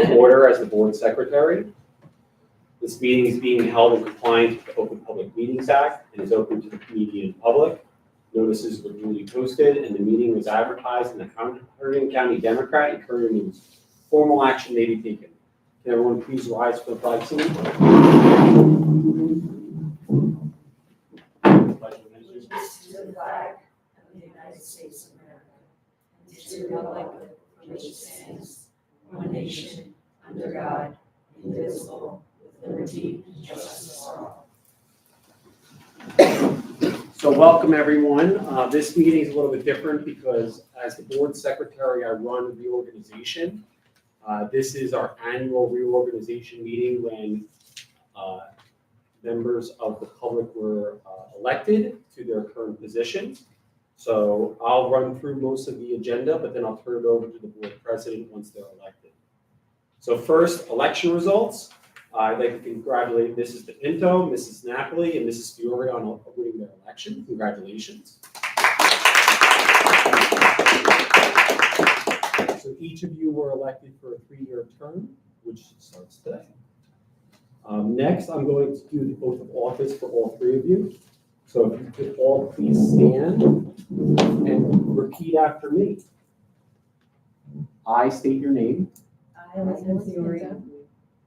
Order as the board secretary. This meeting is being held in compliance with the Open Public Meetings Act and is open to the media and public. Notices were duly posted and the meeting was advertised in the Hardin County Democrat and Courier News. Formal action may be taken. Can everyone please rise for the flag salute? Allegiance to the flag of the United States of America and to the republic for which it stands, one nation, under God, indivisible, with liberty and justice for all. So welcome everyone. This meeting is a little bit different because as the board secretary, I run the organization. This is our annual reorganization meeting when members of the public were elected to their current positions. So I'll run through most of the agenda, but then I'll turn it over to the board president once they're elected. So first, election results. I'd like to congratulate Mrs. DePinto, Mrs. Napoli, and Mrs. Fiore on winning their election. Congratulations. So each of you were elected for a 3-year term, which starts today. Next, I'm going to do the oath of office for all 3 of you. So if you could all please stand and repeat after me. I state your name. I, Elizabeth Fiore,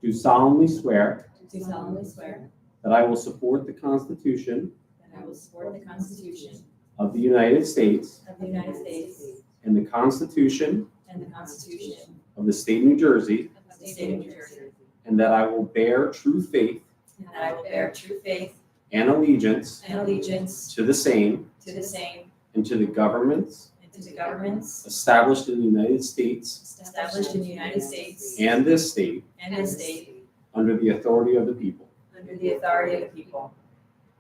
Do solemnly swear do solemnly swear that I will support the Constitution that I will support the Constitution of the United States of the United States and the Constitution and the Constitution of the State of New Jersey, of the State of New Jersey, and that I will bear true faith and that I will bear true faith and allegiance and allegiance to the same to the same and to the governments and to the governments established in the United States established in the United States and this state and this state under the authority of the people. under the authority of the people.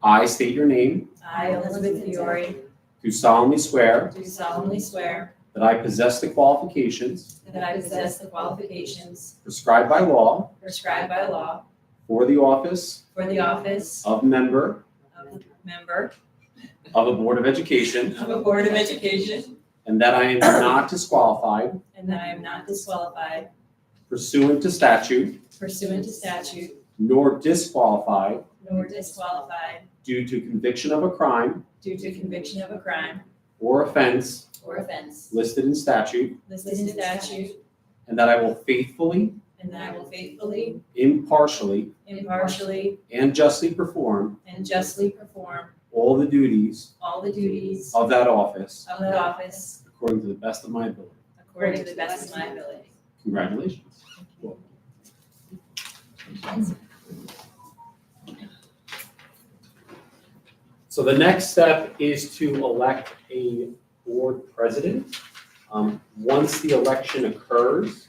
I state your name. I, Elizabeth Fiore, Do solemnly swear do solemnly swear that I possess the qualifications that I possess the qualifications prescribed by law prescribed by law for the office for the office of member of member of a Board of Education, of a Board of Education, and that I am not disqualified and that I am not disqualified pursuant to statute, pursuant to statute, nor disqualified nor disqualified due to conviction of a crime due to conviction of a crime or offense or offense listed in statute, listed in statute, and that I will faithfully, and that I will faithfully, impartially, impartially, and justly perform and justly perform all the duties all the duties of that office of that office according to the best of my ability. according to the best of my ability. Congratulations. So the next step is to elect a board president. Once the election occurs,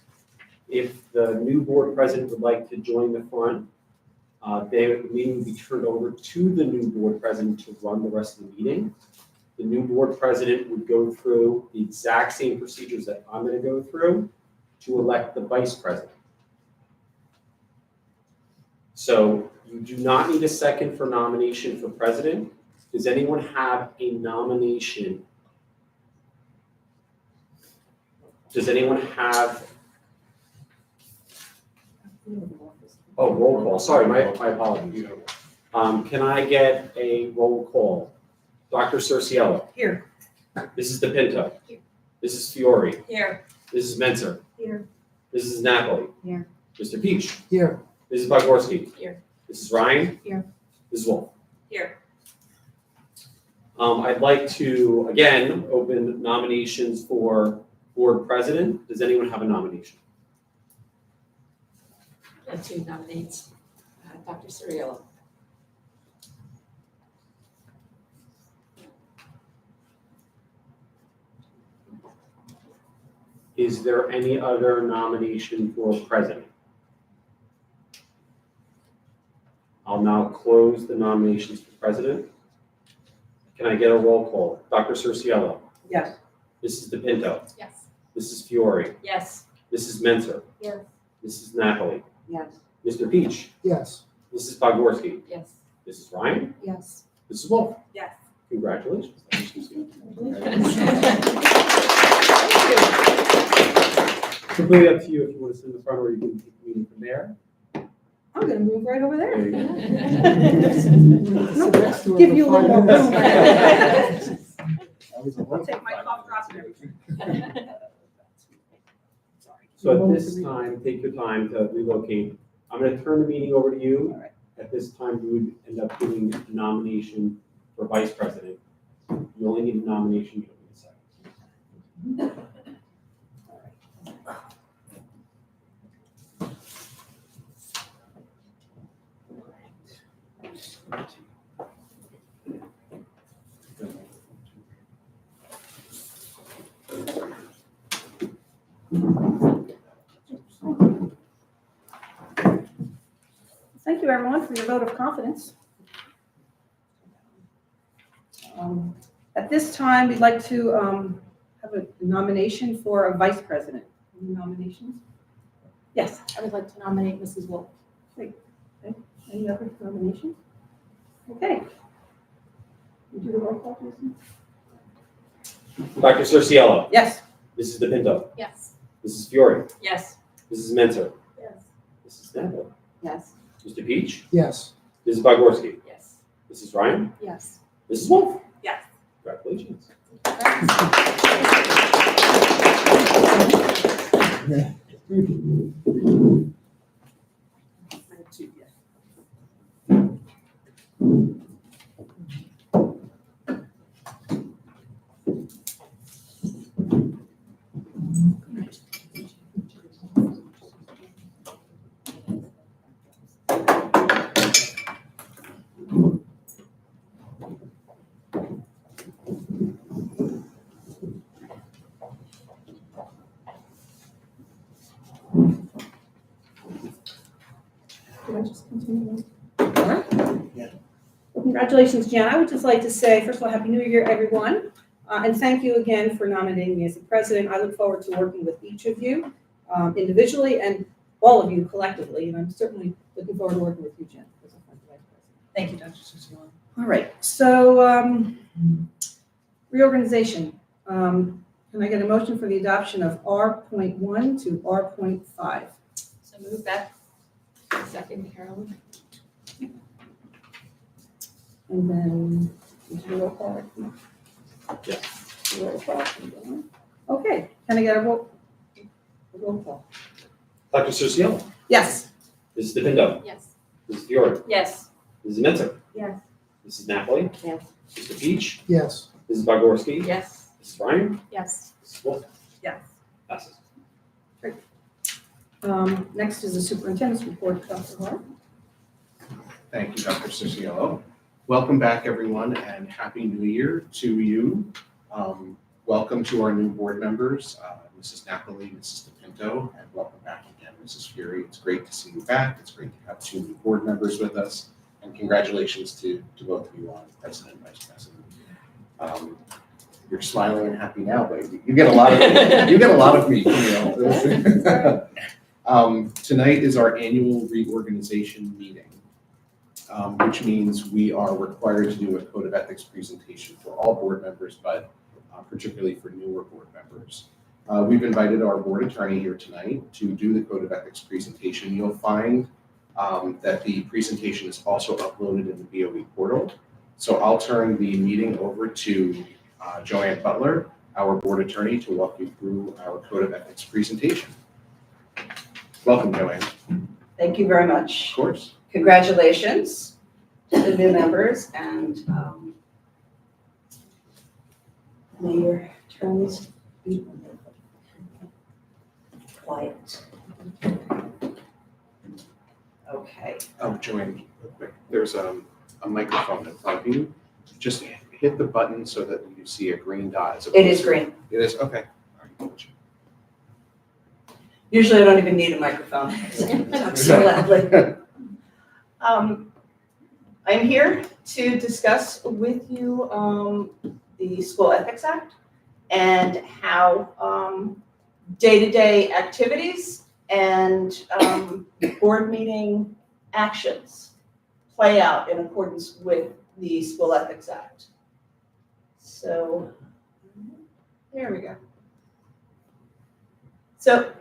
if the new board president would like to join the front, the meeting will be turned over to the new board president to run the rest of the meeting. The new board president would go through the exact same procedures that I'm going to go through to elect the vice president. So you do not need a second for nomination for president. Does anyone have a nomination? Does anyone have? Oh, roll call. Sorry, my apologies. Can I get a roll call? Dr. Cerciello. Here. Mrs. DePinto. Mrs. Fiore. Here. Mrs. Menzer. Here. Mrs. Napoli. Here. Mr. Peach. Here. Mrs. Bogorski. Here. Mrs. Ryan. Here. Mrs. Wolf. Here. I'd like to, again, open nominations for board president. Does anyone have a nomination? I'd like to nominate Dr. Cerciello. Is there any other nomination for president? I'll now close the nominations for president. Can I get a roll call? Dr. Cerciello. Yes. Mrs. DePinto. Yes. Mrs. Fiore. Yes. Mrs. Menzer. Yes. Mrs. Napoli. Yes. Mr. Peach. Yes. Mrs. Bogorski. Yes. Mrs. Ryan. Yes. Mrs. Wolf. Yes. Congratulations. completely up to you if you want to sit in the front or you can take the meeting from there. I'm gonna move right over there. There you go. Give you a little more room. I'll take my cough drop and everything. So at this time, take your time to relocate. I'm going to turn the meeting over to you. All right. At this time, you would end up giving a nomination for vice president. You only need a nomination, you don't need a second. Thank you, everyone, for your vote of confidence. At this time, we'd like to have a nomination for a vice president. Any nominations? Yes, I would like to nominate Mrs. Wolf. any other nominations? Okay. You do the roll call, please. Dr. Cerciello, Yes. Mrs. DePinto, Yes. Mrs. Fiore, Yes. Mrs. Mentor, Yes. Mrs. Snapple, Yes. Mr. Peach, Yes. Mrs. Bogorski, Yes. Mrs. Ryan, Yes. Mrs. Wolf. Yes. Congratulations. Can I just continue? Yeah. Well, congratulations, Jen. I would just like to say, first of all, Happy New Year, everyone. And thank you again for nominating me as the president. I look forward to working with each of you individually and all of you collectively. And I'm certainly looking forward to working with you, Jen, as a vice president. Thank you, Dr. Cerciello. All right, so reorganization. Can I get a motion for the adoption of R.1 to R.5? So move that. Second, Carolyn. And then, is your roll call? Yeah. Roll call. Okay, can I get a roll call? Dr. Cerciello, Yes. Mrs. DePinto, Yes. Mrs. Fiore, Yes. Mrs. Mentor, Yes. Mrs. Napoli, Yes. Mr. Peach, Yes. Mrs. Bogorski, Yes. Mrs. Ryan, Yes. Mrs. Wolf. Yes. Passes. Next is the superintendent's report, Dr. Hart. Thank you, Dr. Cerciello. Welcome back, everyone, and Happy New Year to you. Welcome to our new board members, Mrs. Napoli, Mrs. DePinto, and welcome back again, Mrs. Fury. It's great to see you back. It's great to have two new board members with us, and congratulations to both of you on President and Vice President. You're smiling and happy now, baby. You get a lot of me. You get a lot of me. You know. Tonight is our annual reorganization meeting. Which means we are required to do a code of ethics presentation for all board members, but particularly for newer board members. We've invited our board attorney here tonight to do the code of ethics presentation. You'll find that the presentation is also uploaded in the BOE portal. So I'll turn the meeting over to Joanne Butler, our board attorney, to walk you through our code of ethics presentation. Welcome, Joanne. Thank you very much. Of course. Congratulations to the new members, and may your terms be quiet. Okay. Oh, Joanne, real quick, there's a microphone in front of you. Just hit the button so that you see a green dot. As It opposed is to- green. It is, okay. All right. Usually I don't even need a microphone. Talk so loudly. I'm here to discuss with you the School Ethics Act and how day-to-day activities and board meeting actions play out in accordance with the School Ethics Act. So, there we go. So,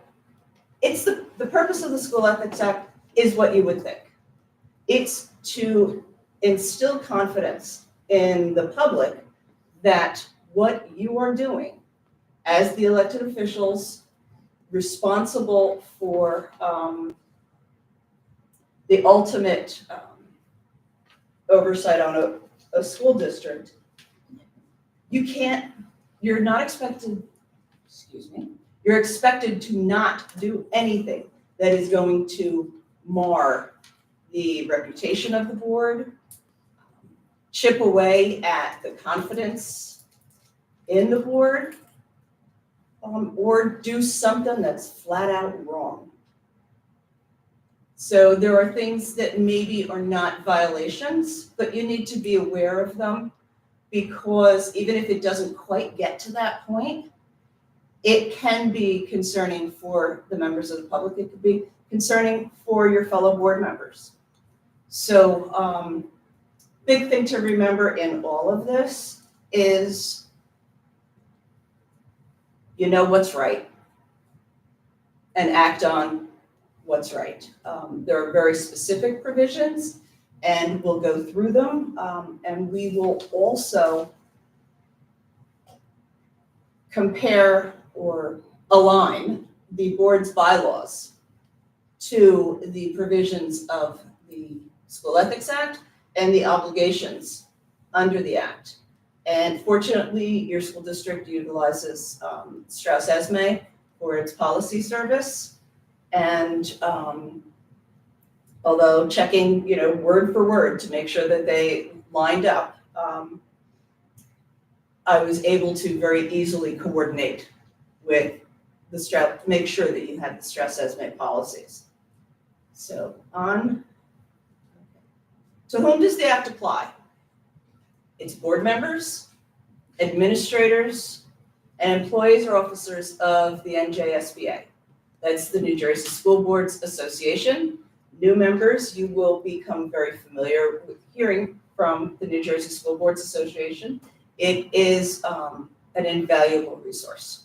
it's the purpose of the School Ethics Act is what you would think. It's to instill confidence in the public that what you are doing as the elected officials responsible for the ultimate oversight on a school district, you're not expected, you're expected to not do anything that is going to mar the reputation of the board, chip away at the confidence in the board, or do something that's flat out wrong. So there are things that maybe are not violations, but you need to be aware of them, because even if it doesn't quite get to that point, it can be concerning for the members of the public. It could be concerning for your fellow board members. So big thing to remember in all of this is you know what's right and act on what's right. There are very specific provisions, and we'll go through them, and we will also compare or align the board's bylaws to the provisions of the School Ethics Act and the obligations under the Act. And fortunately, your school district utilizes Strauss-Esme for its policy service. And although checking, word for word to make sure that they lined up, I was able to very easily coordinate with the Strauss, make sure that you had the Strauss-Esme policies. So to whom does the Act apply? It's board members, administrators, and employees or officers of the NJSBA. That's the New Jersey School Boards Association. New members, you will become very familiar with hearing from the New Jersey School Boards Association. It is an invaluable resource.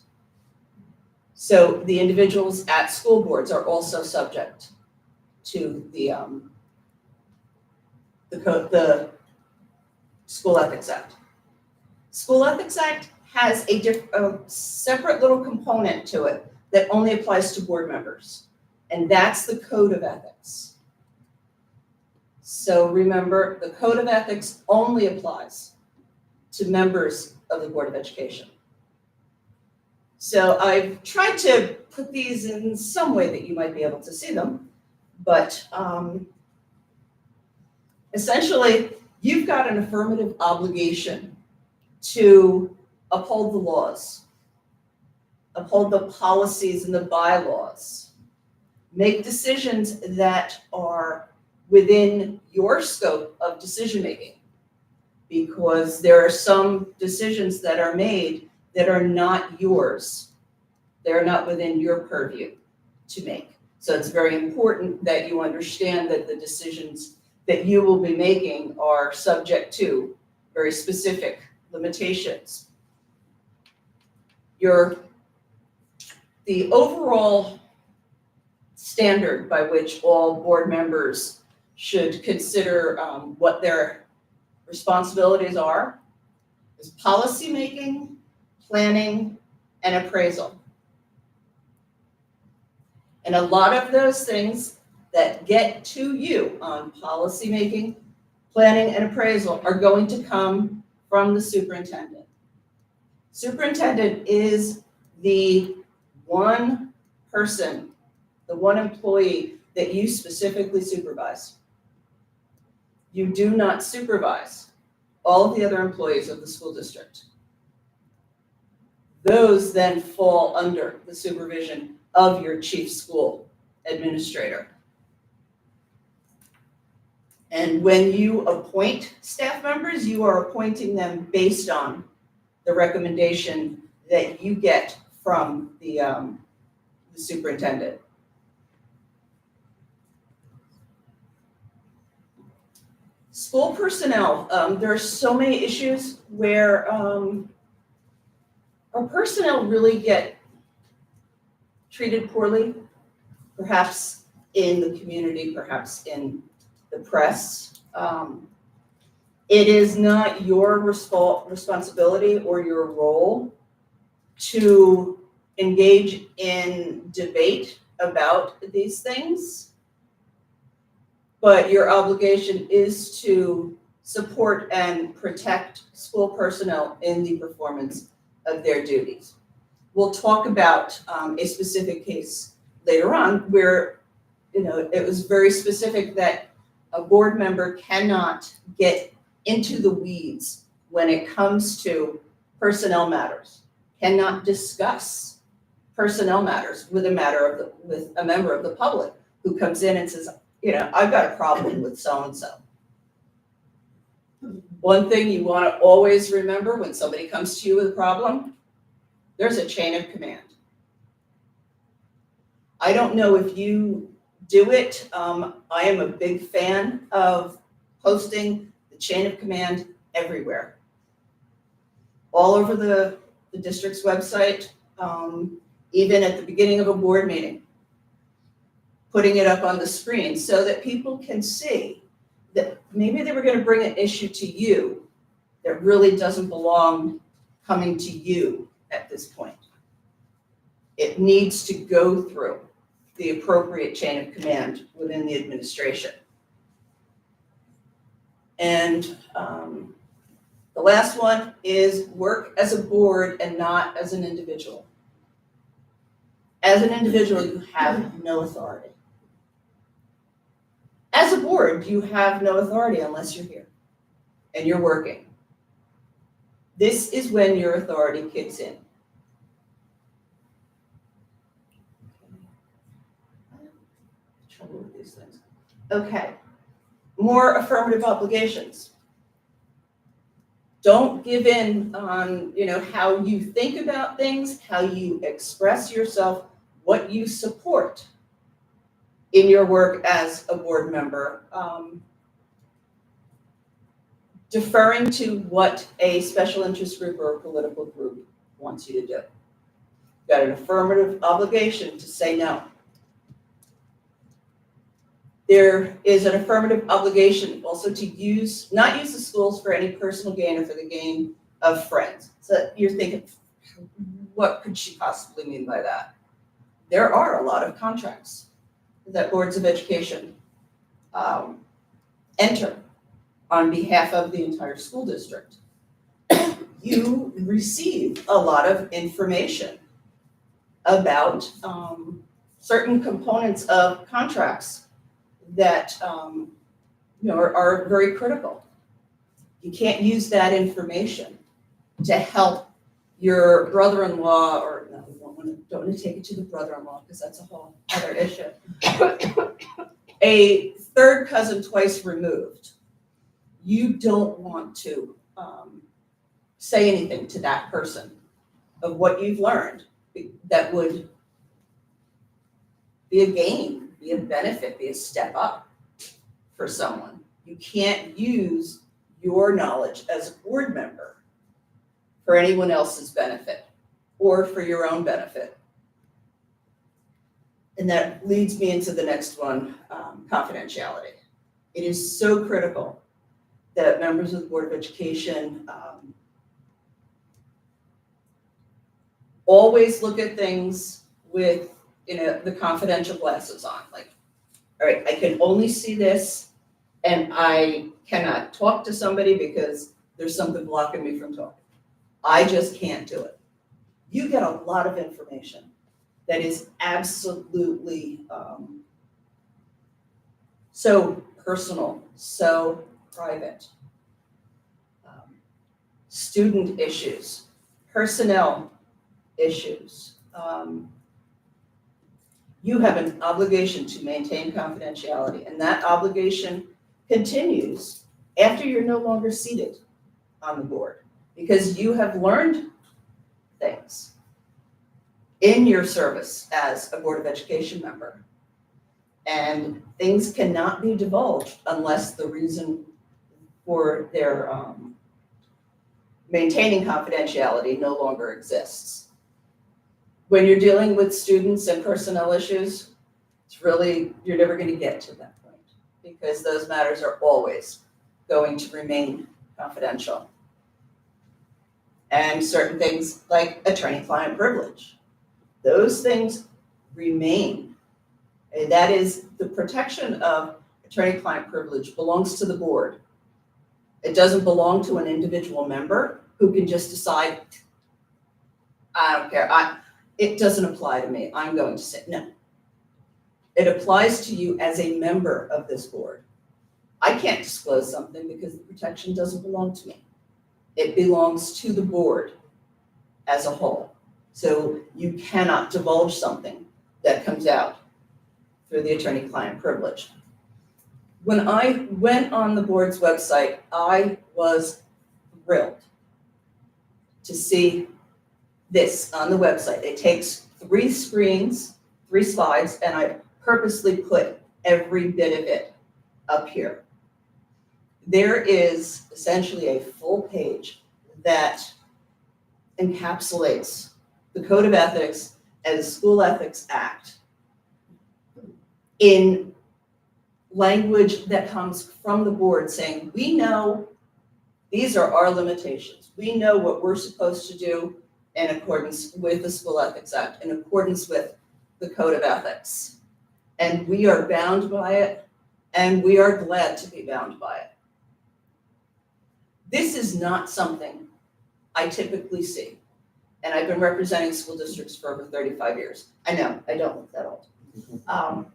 So the individuals at school boards are also subject to the School Ethics Act. School Ethics Act has a separate little component to it that only applies to board members, and that's the Code of Ethics. So remember, the Code of Ethics only applies to members of the Board of Education. So I've tried to put these in some way that you might be able to see them, but essentially, you've got an affirmative obligation to uphold the laws, uphold the policies and the bylaws, make decisions that are within your scope of decision-making, because there are some decisions that are made that are not yours. They're not within your purview to make. So it's very important that you understand that the decisions that you will be making are subject to very specific limitations. The overall standard by which all board members should consider what their responsibilities are is policy making, planning, and appraisal. And a lot of those things that get to you on policy making, planning, and appraisal are going to come from the superintendent. Superintendent is the one person, the one employee that you specifically supervise. You do not supervise all of the other employees of the school district. Those then fall under the supervision of your chief school administrator. And when you appoint staff members, you are appointing them based on the recommendation that you get from the superintendent. School personnel, there are so many issues where our personnel really get treated poorly perhaps in the community, perhaps in the press. It is not your responsibility or your role to engage in debate about these things, but your obligation is to support and protect school personnel in the performance of their duties. We'll talk about a specific case later on where, it was very specific that a board member cannot get into the weeds when it comes to personnel matters, cannot discuss personnel matters with a member of the public who comes in and says, I've got a problem with so-and-so. One thing you want to always remember when somebody comes to you with a problem, there's a chain of command. I don't know if you do it. I am a big fan of posting the chain of command everywhere. All over the district's website, even at the beginning of a board meeting. Putting it up on the screen so that people can see that maybe they were going to bring an issue to you that really doesn't belong coming to you at this point. It needs to go through the appropriate chain of command within the administration. And the last one is work as a board and not as an individual. As an individual, you have no authority. As a board, you have no authority unless you're here and you're working. This is when your authority kicks in. Trouble with these things. Okay, more affirmative obligations. Don't give in on, how you think about things, how you express yourself, what you support in your work as a board member. Deferring to what a special interest group or a political group wants you to do. You've got an affirmative obligation to say no. There is an affirmative obligation also to not use the schools for any personal gain or for the gain of friends. So you're thinking, what could she possibly mean by that? There are a lot of contracts that boards of education enter on behalf of the entire school district. You receive a lot of information about certain components of contracts that are very critical. You can't use that information to help your brother-in-law, or no, don't want to take it to the brother-in-law because that's a whole other issue. A third cousin twice removed. You don't want to say anything to that person of what you've learned that would be a gain, be a benefit, be a step up for someone. You can't use your knowledge as a board member for anyone else's benefit or for your own benefit. And that leads me into the next one, confidentiality. It is so critical that members of the Board of Education always look at things with the confidential glasses on. Like, all right, I can only see this, and I cannot talk to somebody because there's something blocking me from talking. I just can't do it. You get a lot of information that is absolutely so personal, so private. Student issues, personnel issues. You have an obligation to maintain confidentiality, and that obligation continues after you're no longer seated on the board, because you have learned things in your service as a Board of Education member. And things cannot be divulged unless the reason for their maintaining confidentiality no longer exists. When you're dealing with students and personnel issues, you're never gonna get to that point, because those matters are always going to remain confidential. And certain things like attorney-client privilege, those things remain. And that is, the protection of attorney-client privilege belongs to the board. It doesn't belong to an individual member who can just decide, I don't care, it doesn't apply to me, I'm going to say, no. It applies to you as a member of this board. I can't disclose something because the protection doesn't belong to me. It belongs to the board as a whole. So you cannot divulge something that comes out through the attorney-client privilege. When I went on the board's website, I was thrilled to see this on the website. It takes 3 slides, and I purposely put every bit of it up here. There is essentially a full page that encapsulates the Code of Ethics and the School Ethics Act in language that comes from the board saying, we know these are our limitations. We know what we're supposed to do in accordance with the School Ethics Act, in accordance with the Code of Ethics. And we are bound by it, and we are glad to be bound by it. This is not something I typically see. And I've been representing school districts for over 35 years. I know, I don't look that old.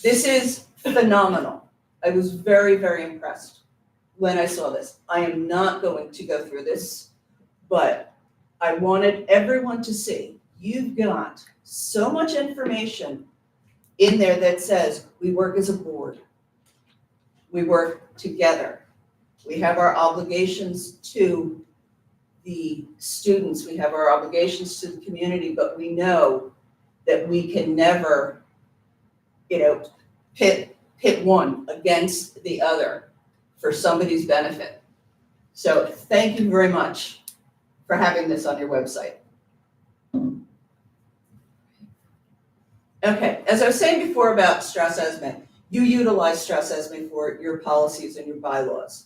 This is phenomenal. I was very, very impressed when I saw this. I am not going to go through this, but I wanted everyone to see, you've got so much information in there that says we work as a board. We work together. We have our obligations to the students, we have our obligations to the community, but we know that we can never, pit one against the other for somebody's benefit. So thank you very much for having this on your website. Okay, as I was saying before about Strauss-Esme, you utilize Strauss-Esme for your policies and your bylaws.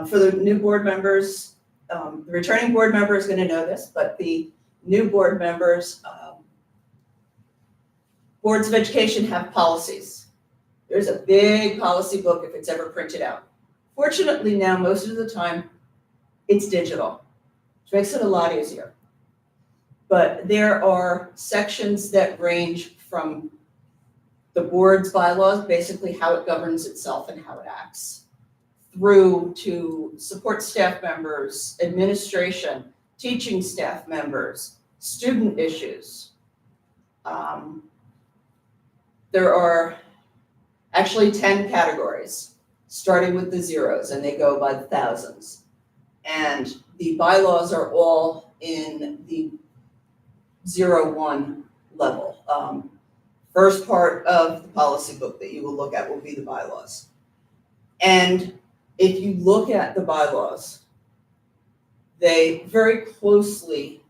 For the new board members, the returning board member is going to know this, but the new board members, boards of education have policies. There's a big policy book if it's ever printed out. Fortunately now, most of the time, it's digital, which makes it a lot easier. But there are sections that range from the board's bylaws, basically how it governs itself and how it acts, through to support staff members, administration, teaching staff members, student issues. There are actually 10 categories, starting with the zeros, and they go by the thousands. And the bylaws are all in the 0-1 level. First part of the policy book that you will look at will be the bylaws. And if you look at the bylaws, they very closely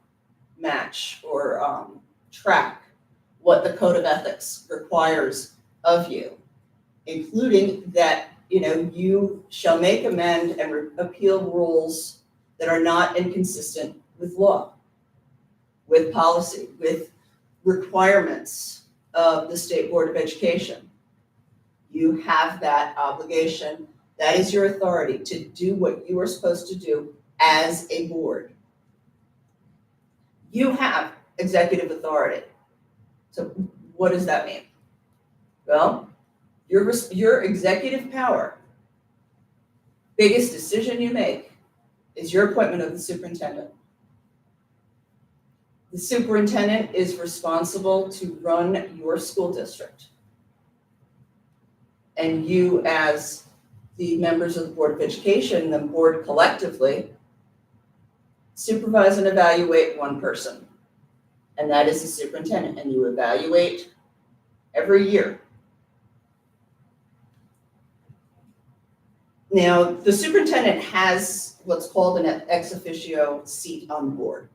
match or track what the Code of Ethics requires of you, including that, you shall make, amend, and appeal rules that are not inconsistent with law, with policy, with requirements of the State Board of Education. You have that obligation. That is your authority to do what you are supposed to do as a board. You have executive authority. So what does that mean? Well, your executive power, biggest decision you make is your appointment of the superintendent. The superintendent is responsible to run your school district. And you, as the members of the Board of Education, the board collectively, supervise and evaluate one person, and that is the superintendent, and you evaluate every year. Now, the superintendent has what's called an ex officio seat on the board.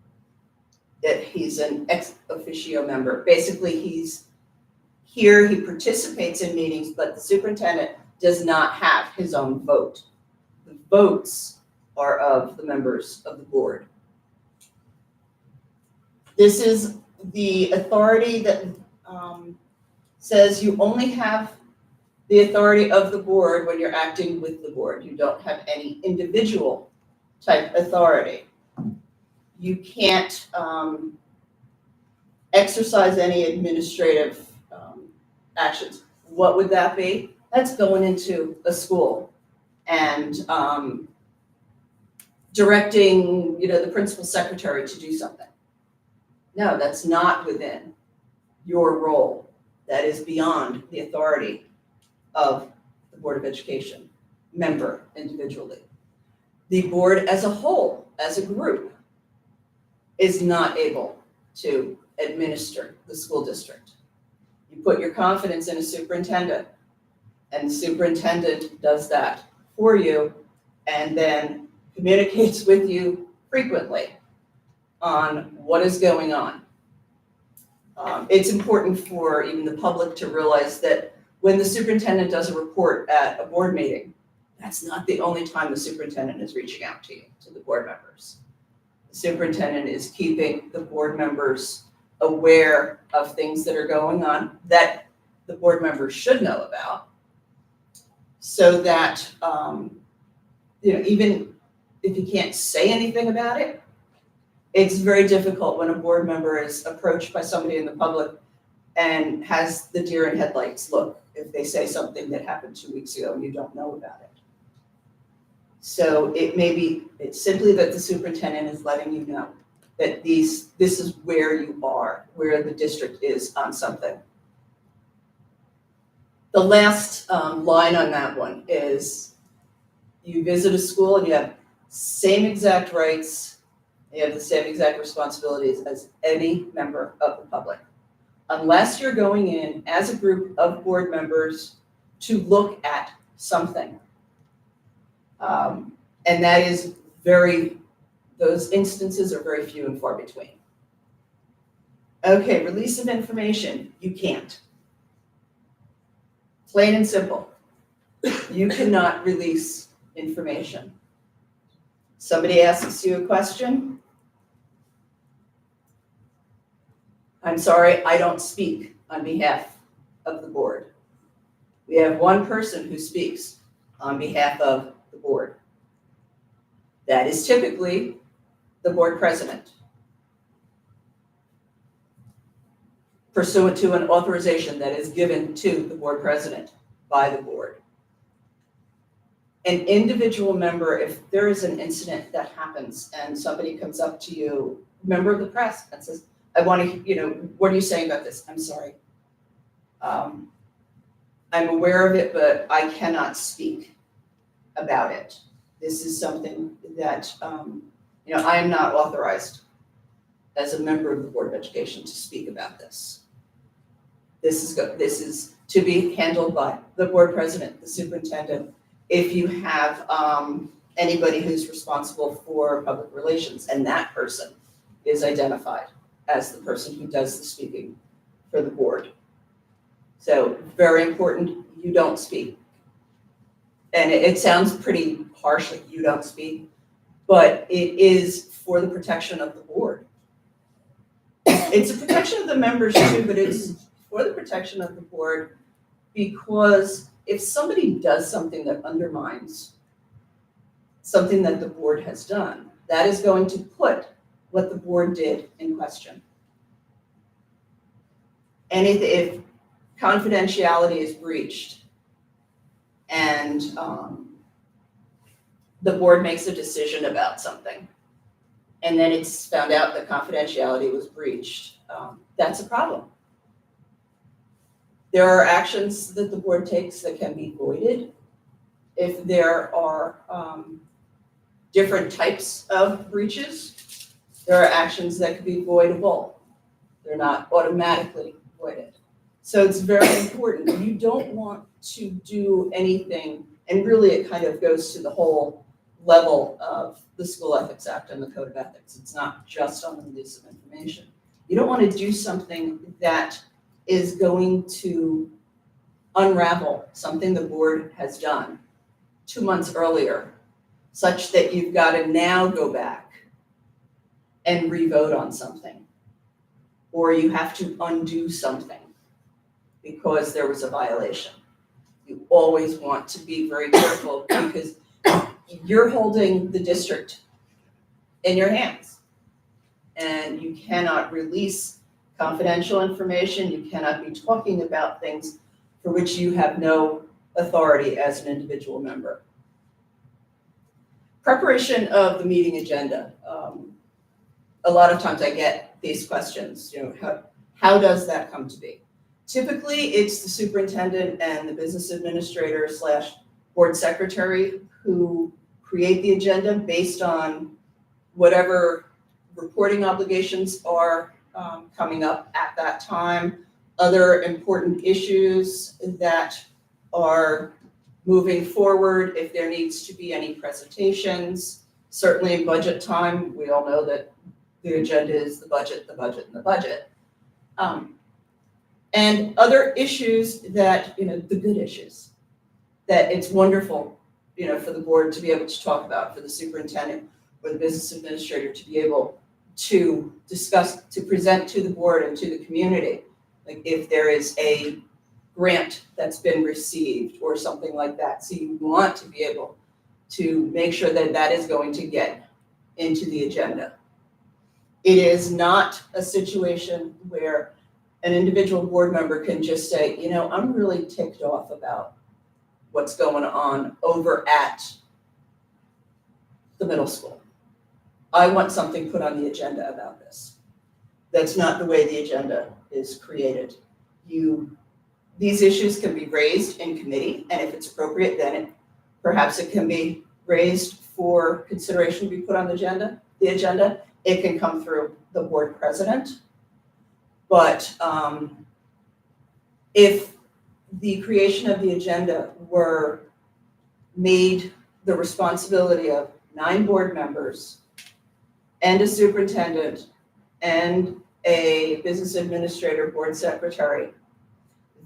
That he's an ex officio member. Basically, Here, he participates in meetings, but the superintendent does not have his own vote. The votes are of the members of the board. This is the authority that says you only have the authority of the board when you're acting with the board. You don't have any individual type authority. You can't exercise any administrative actions. What would that be? That's going into a school and directing, the principal secretary to do something. No, that's not within your role. That is beyond the authority of the Board of Education member individually. The board as a whole, as a group, is not able to administer the school district. You put your confidence in a superintendent, and the superintendent does that for you and then communicates with you frequently on what is going on. It's important for even the public to realize that when the superintendent does a report at a board meeting, that's not the only time the superintendent is reaching out to you, to the board members. The superintendent is keeping the board members aware of things that are going on that the board members should know about, so that, even if you can't say anything about it, it's very difficult when a board member is approached by somebody in the public and has the deer in headlights look if they say something that happened 2 weeks ago and you don't know about it. So it's simply that the superintendent is letting you know that this is where you are, where the district is on something. The last line on that one is you visit a school and you have same exact rights, you have the same exact responsibilities as any member of the public, unless you're going in as a group of board members to look at something. And that is those instances are very few and far between. Okay, release of information, you can't. Plain and simple. You cannot release information. Somebody asks you a question. I'm sorry, I don't speak on behalf of the board. We have one person who speaks on behalf of the board. That is typically the board president, pursuant to an authorization that is given to the board president by the board. An individual member, if there is an incident that happens and somebody comes up to you, member of the press, and says, I want to, what are you saying about this? I'm sorry. I'm aware of it, but I cannot speak about it. This is something that, I am not authorized as a member of the Board of Education to speak about this. This is to be handled by the board president, the superintendent, if you have anybody who's responsible for public relations, and that person is identified as the person who does the speaking for the board. So very important, you don't speak. And it sounds pretty harsh, like you don't speak, but it is for the protection of the board. It's a protection of the members too, but it's for the protection of the board, because if somebody does something that undermines something that the board has done, that is going to put what the board did in question. And if confidentiality is breached and the board makes a decision about something, and then it's found out that confidentiality was breached, that's a problem. There are actions that the board takes that can be voided. If there are different types of breaches, there are actions that can be voidable. They're not automatically voided. So it's very important. You don't want to do anything, and really it kind of goes to the whole level of the School Ethics Act and the Code of Ethics. It's not just on the release of information. You don't want to do something that is going to unravel something the board has done 2 months earlier, such that you've got to now go back and re-vote on something. Or you have to undo something because there was a violation. You always want to be very careful because you're holding the district in your hands. And you cannot release confidential information, you cannot be talking about things for which you have no authority as an individual member. Preparation of the meeting agenda. A lot of times I get these questions, how does that come to be? Typically, it's the superintendent and the business administrator / board secretary who create the agenda based on whatever reporting obligations are coming up at that time, other important issues that are moving forward, if there needs to be any presentations. Certainly in budget time, we all know that the agenda is the budget, and the budget. And other issues that, the good issues, that it's wonderful, for the board to be able to talk about, for the superintendent or the business administrator to be able to discuss, to present to the board and to the community. Like if there is a grant that's been received or something like that. So you want to be able to make sure that that is going to get into the agenda. It is not a situation where an individual board member can just say, I'm really ticked off about what's going on over at the middle school. I want something put on the agenda about this. That's not the way the agenda is created. These issues can be raised in committee, and if it's appropriate, then perhaps it can be raised for consideration to be put on the agenda. It can come through the board president. But if the creation of the agenda were made the responsibility of 9 board members and a superintendent and a business administrator, board secretary,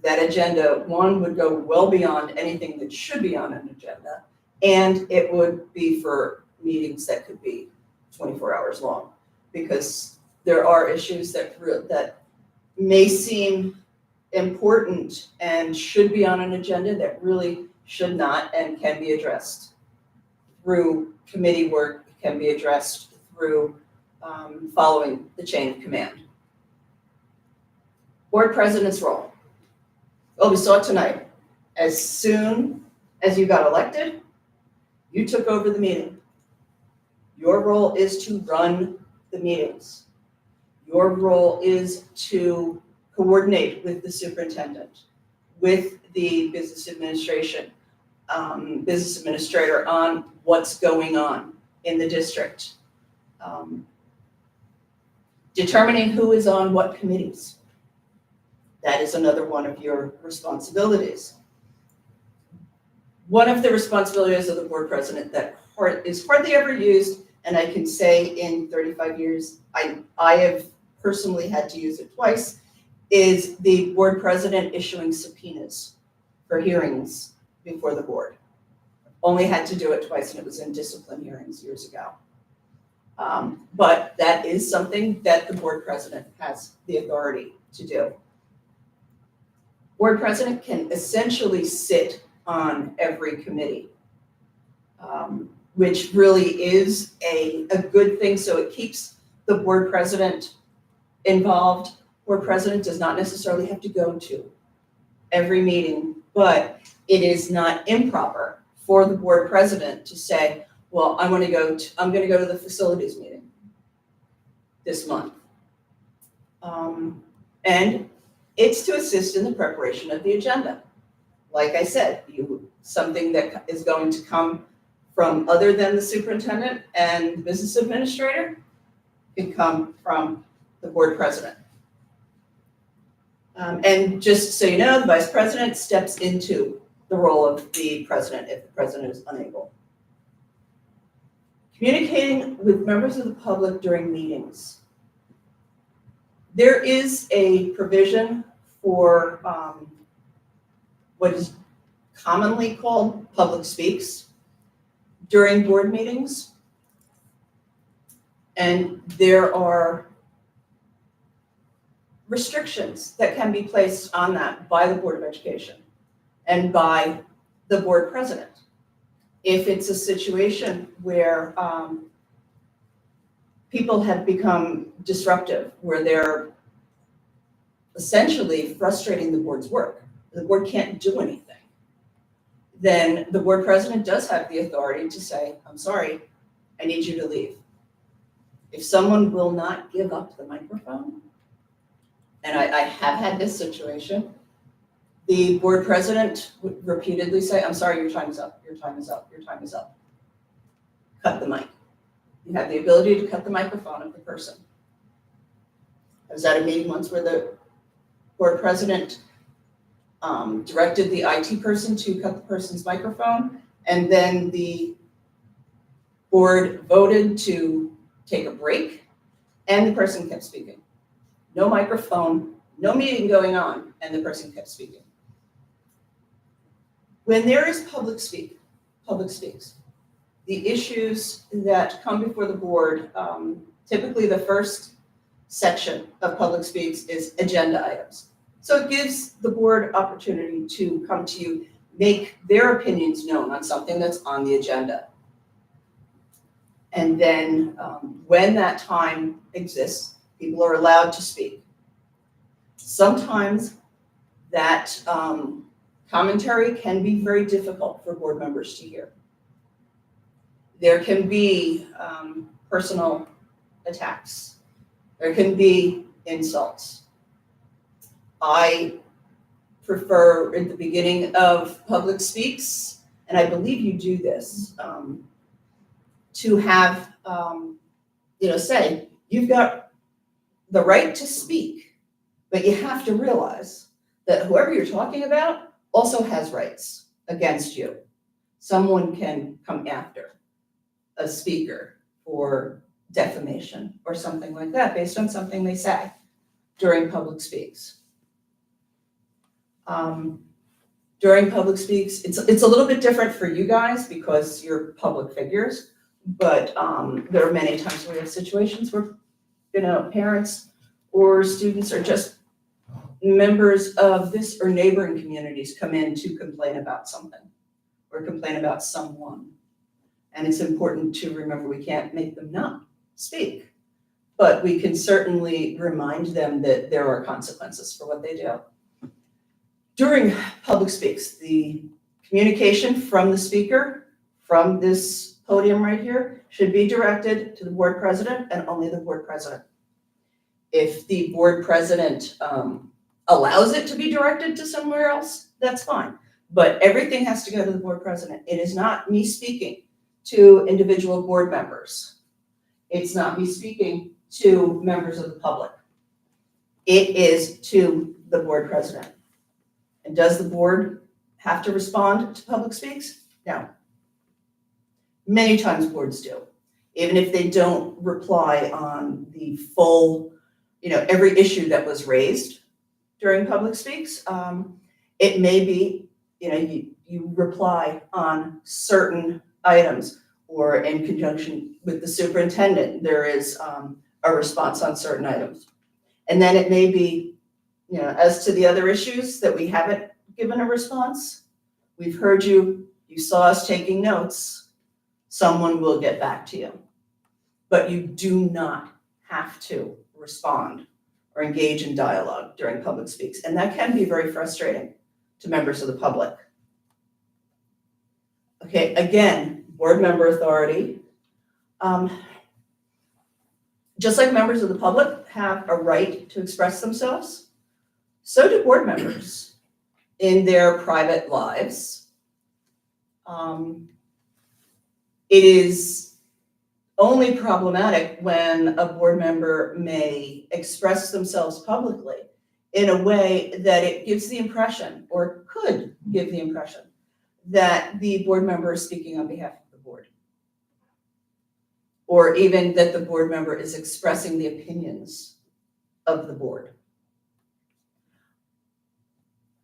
that agenda, one, would go well beyond anything that should be on an agenda, and it would be for meetings that could be 24 hours long, because there are issues that may seem important and should be on an agenda that really should not and can be addressed through committee work, can be addressed through following the chain of command. Board president's role. Well, we saw it tonight. As soon as you got elected, you took over the meeting. Your role is to run the meetings. Your role is to coordinate with the superintendent, with the business administrator on what's going on in the district. Determining who is on what committees. That is another one of your responsibilities. One of the responsibilities of the board president that is hardly ever used, and I can say in 35 years, I have personally had to use it twice, is the board president issuing subpoenas for hearings before the board. Only had to do it twice, and it was in discipline hearings years ago. But that is something that the board president has the authority to do. Board president can essentially sit on every committee, which really is a good thing. So it keeps the board president involved. Board president does not necessarily have to go to every meeting, but it is not improper for the board president to say, well, I'm going to go to the facilities meeting this month. And it's to assist in the preparation of the agenda. Like I said, something that is going to come from other than the superintendent and the business administrator can come from the board president. And just so you know, the vice president steps into the role of the president if the president is unable. Communicating with members of the public during meetings. There is a provision for what is commonly called public speaks during board meetings. And there are restrictions that can be placed on that by the Board of Education and by the board president. If it's a situation where people have become disruptive, where they're essentially frustrating the board's work, the board can't do anything, then the board president does have the authority to say, I'm sorry, I need you to leave. If someone will not give up the microphone, and I have had this situation, the board president would repeatedly say, I'm sorry, your time is up, your time is up, your time is up. Cut the mic. You have the ability to cut the microphone of the person. I was at a meeting once where the board president directed the IT person to cut the person's microphone, and then the board voted to take a break, and the person kept speaking. No microphone, no meeting going on, and the person kept speaking. When there is public speaks, the issues that come before the board, typically the first section of public speaks is agenda items. So it gives the board opportunity to come to you, make their opinions known on something that's on the agenda. And then when that time exists, people are allowed to speak. Sometimes that commentary can be very difficult for board members to hear. There can be personal attacks. There can be insults. I prefer at the beginning of public speaks, and I believe you do this, to have, say, you've got the right to speak, but you have to realize that whoever you're talking about also has rights against you. Someone can come after a speaker for defamation or something like that based on something they say during public speaks. During public speaks, it's a little bit different for you guys because you're public figures, but there are many times where we have situations where, parents or students or just members of this or neighboring communities come in to complain about something or complain about someone. And it's important to remember we can't make them not speak, but we can certainly remind them that there are consequences for what they do. During public speaks, the communication from the speaker, from this podium right here, should be directed to the board president and only the board president. If the board president allows it to be directed to somewhere else, that's fine. But everything has to go to the board president. It is not me speaking to individual board members. It's not me speaking to members of the public. It is to the board president. And does the board have to respond to public speaks? No. Many times boards do. Even if they don't reply on the full, every issue that was raised during public speaks, it may be, you reply on certain items, or in conjunction with the superintendent, there is a response on certain items. And then it may be, as to the other issues that we haven't given a response, we've heard you, you saw us taking notes, someone will get back to you. But you do not have to respond or engage in dialogue during public speaks. And that can be very frustrating to members of the public. Okay, again, board member authority. Just like members of the public have a right to express themselves, so do board members in their private lives. It is only problematic when a board member may express themselves publicly in a way that it gives the impression, or could give the impression, that the board member is speaking on behalf of the board. Or even that the board member is expressing the opinions of the board.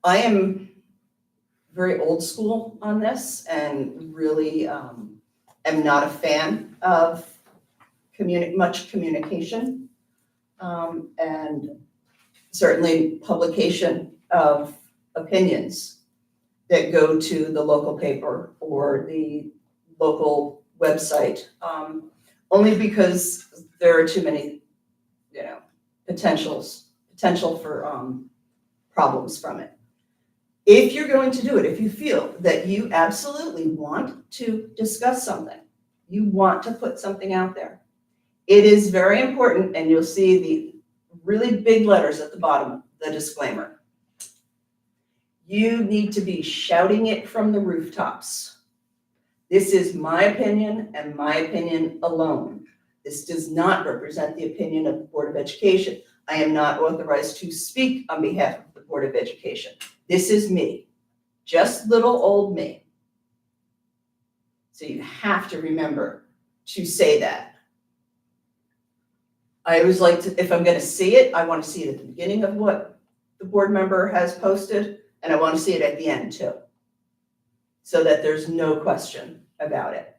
I am very old school on this and really am not a fan of much communication. And certainly publication of opinions that go to the local paper or the local website, only because there are too many, potential for problems from it. If you're going to do it, if you feel that you absolutely want to discuss something, you want to put something out there, it is very important, and you'll see the really big letters at the bottom, the disclaimer. You need to be shouting it from the rooftops. This is my opinion and my opinion alone. This does not represent the opinion of the Board of Education. I am not authorized to speak on behalf of the Board of Education. This is me, just little old me. So you have to remember to say that. I always like to, if I'm going to see it, I want to see it at the beginning of what the board member has posted, and I want to see it at the end too, so that there's no question about it.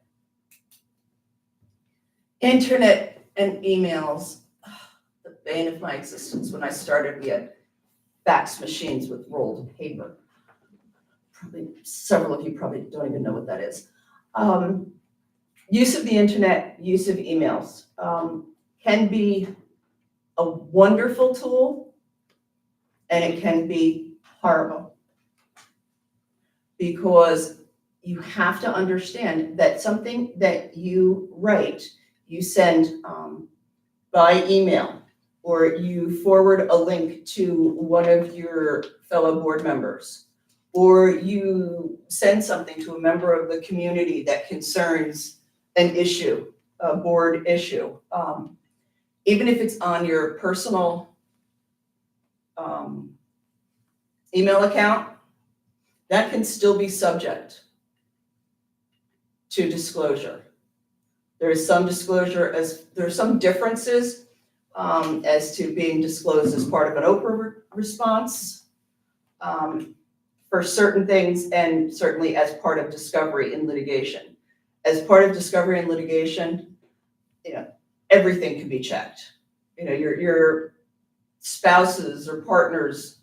Internet and emails, the bane of my existence. When I started, we had fax machines with rolled paper. Probably several of you probably don't even know what that is. Use of the internet, use of emails can be a wonderful tool, and it can be horrible. Because you have to understand that something that you write, you send by email, or you forward a link to one of your fellow board members, or you send something to a member of the community that concerns an issue, a board issue. Even if it's on your personal email account, that can still be subject to disclosure. There is some disclosure, there are some differences as to being disclosed as part of an Oprah response for certain things, and certainly as part of discovery in litigation. As part of discovery in litigation, everything can be checked. Your spouse's or partner's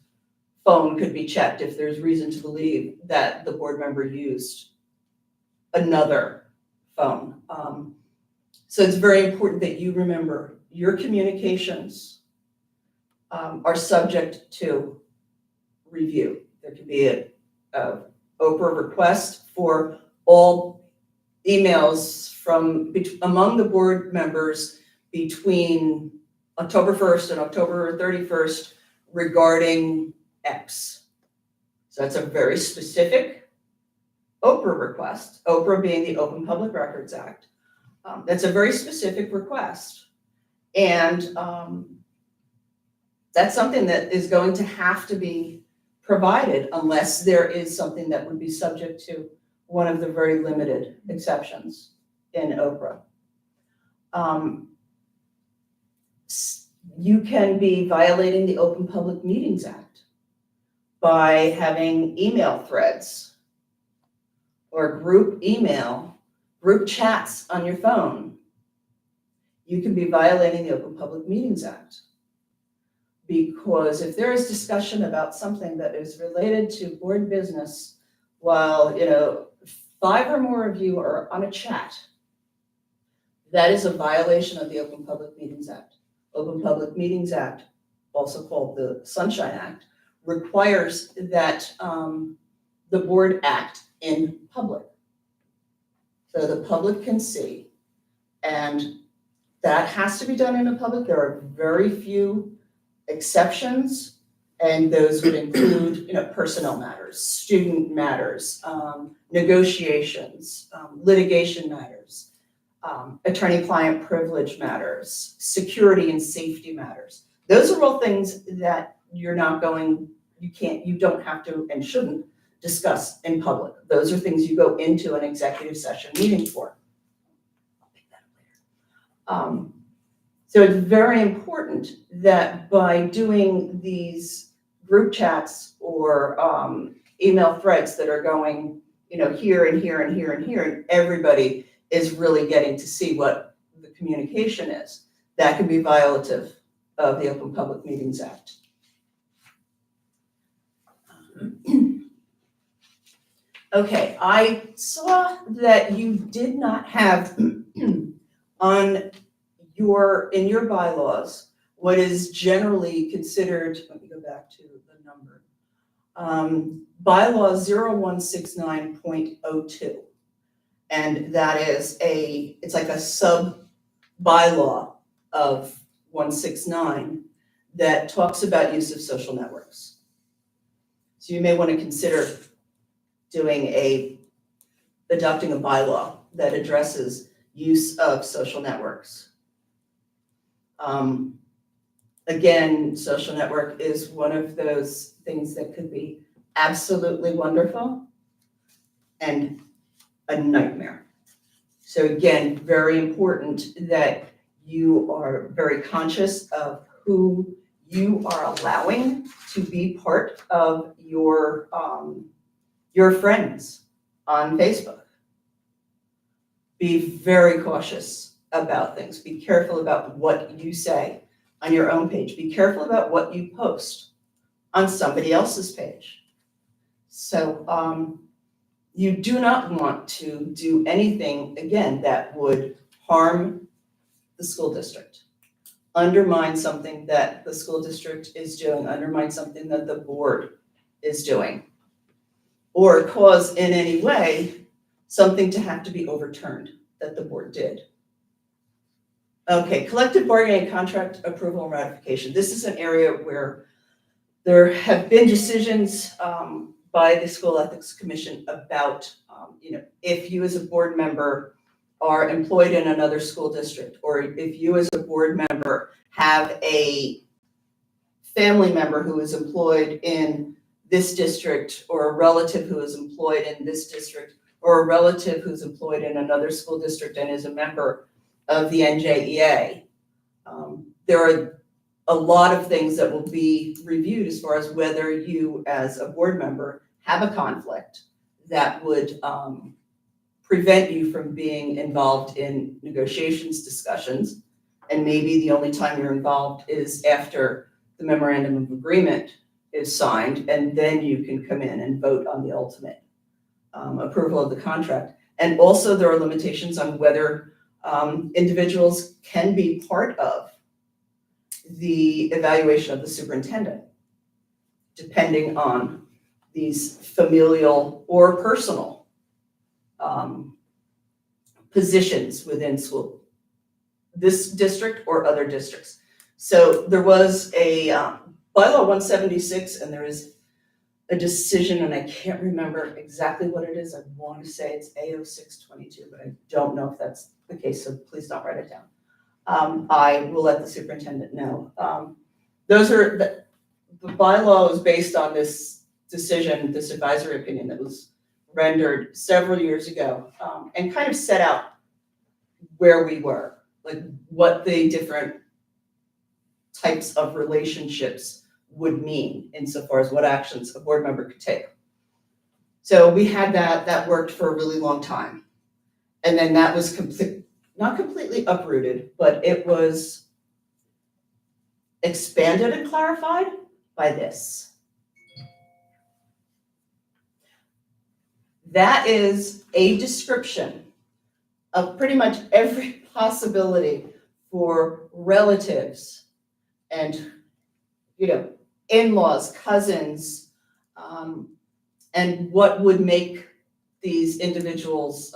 phone could be checked if there's reason to believe that the board member used another phone. So it's very important that you remember your communications are subject to review. There could be a Oprah request for all emails from among the board members between October 1st and October 31st regarding X. So that's a very specific Oprah request, Oprah being the Open Public Records Act. That's a very specific request. And that's something that is going to have to be provided unless there is something that would be subject to one of the very limited exceptions in Oprah. You can be violating the Open Public Meetings Act by having email threads or group chats on your phone. You can be violating the Open Public Meetings Act. Because if there is discussion about something that is related to board business, while 5 or more of you are on a chat, that is a violation of the Open Public Meetings Act. Open Public Meetings Act, also called the Sunshine Act, requires that the board act in public, so the public can see, and that has to be done in a public. There are very few exceptions, and those would include personnel matters, student matters, negotiations, litigation matters, attorney-client privilege matters, security and safety matters. Those are all things that you don't have to and shouldn't discuss in public. Those are things you go into an executive session meeting for. I'll pick that up later. So it's very important that by doing these group chats or email threads that are going, here and here and here and here, and everybody is really getting to see what the communication is. That can be violative of the Open Public Meetings Act. Okay, I saw that you did not have in your bylaws what is generally considered, let me go back to the number, bylaw 0169.02. And that is it's like a sub bylaw of 169 that talks about use of social networks. So you may want to consider adopting a bylaw that addresses use of social networks. Again, social network is one of those things that could be absolutely wonderful and a nightmare. So again, very important that you are very conscious of who you are allowing to be part of your friends on Facebook. Be very cautious about things. Be careful about what you say on your own page. Be careful about what you post on somebody else's page. So you do not want to do anything, again, that would harm the school district, undermine something that the school district is doing, undermine something that the board is doing, or cause in any way something to have to be overturned that the board did. Okay, collective bargaining and contract approval and ratification. This is an area where there have been decisions by the School Ethics Commission about, if you as a board member are employed in another school district, or if you as a board member have a family member who is employed in this district, or a relative who is employed in this district, or a relative who's employed in another school district and is a member of the NJEA. There are a lot of things that will be reviewed as far as whether you as a board member have a conflict that would prevent you from being involved in negotiations, discussions, and maybe the only time you're involved is after the memorandum of agreement is signed, and then you can come in and vote on the ultimate approval of the contract. And also there are limitations on whether individuals can be part of the evaluation of the superintendent, depending on these familial or personal positions within school, this district or other districts. So there was a bylaw 176, and there is a decision, and I can't remember exactly what it is. I want to say it's AO 622, but I don't know if that's the case, so please don't write it down. I will let the superintendent know. The bylaw is based on this decision, this advisory opinion that was rendered several years ago, and kind of set out where we were, like what the different types of relationships would mean insofar as what actions a board member could take. So we had that worked for a really long time. And then that was not completely uprooted, but it was expanded and clarified by this. That is a description of pretty much every possibility for relatives and, in-laws, cousins, and what would make these individuals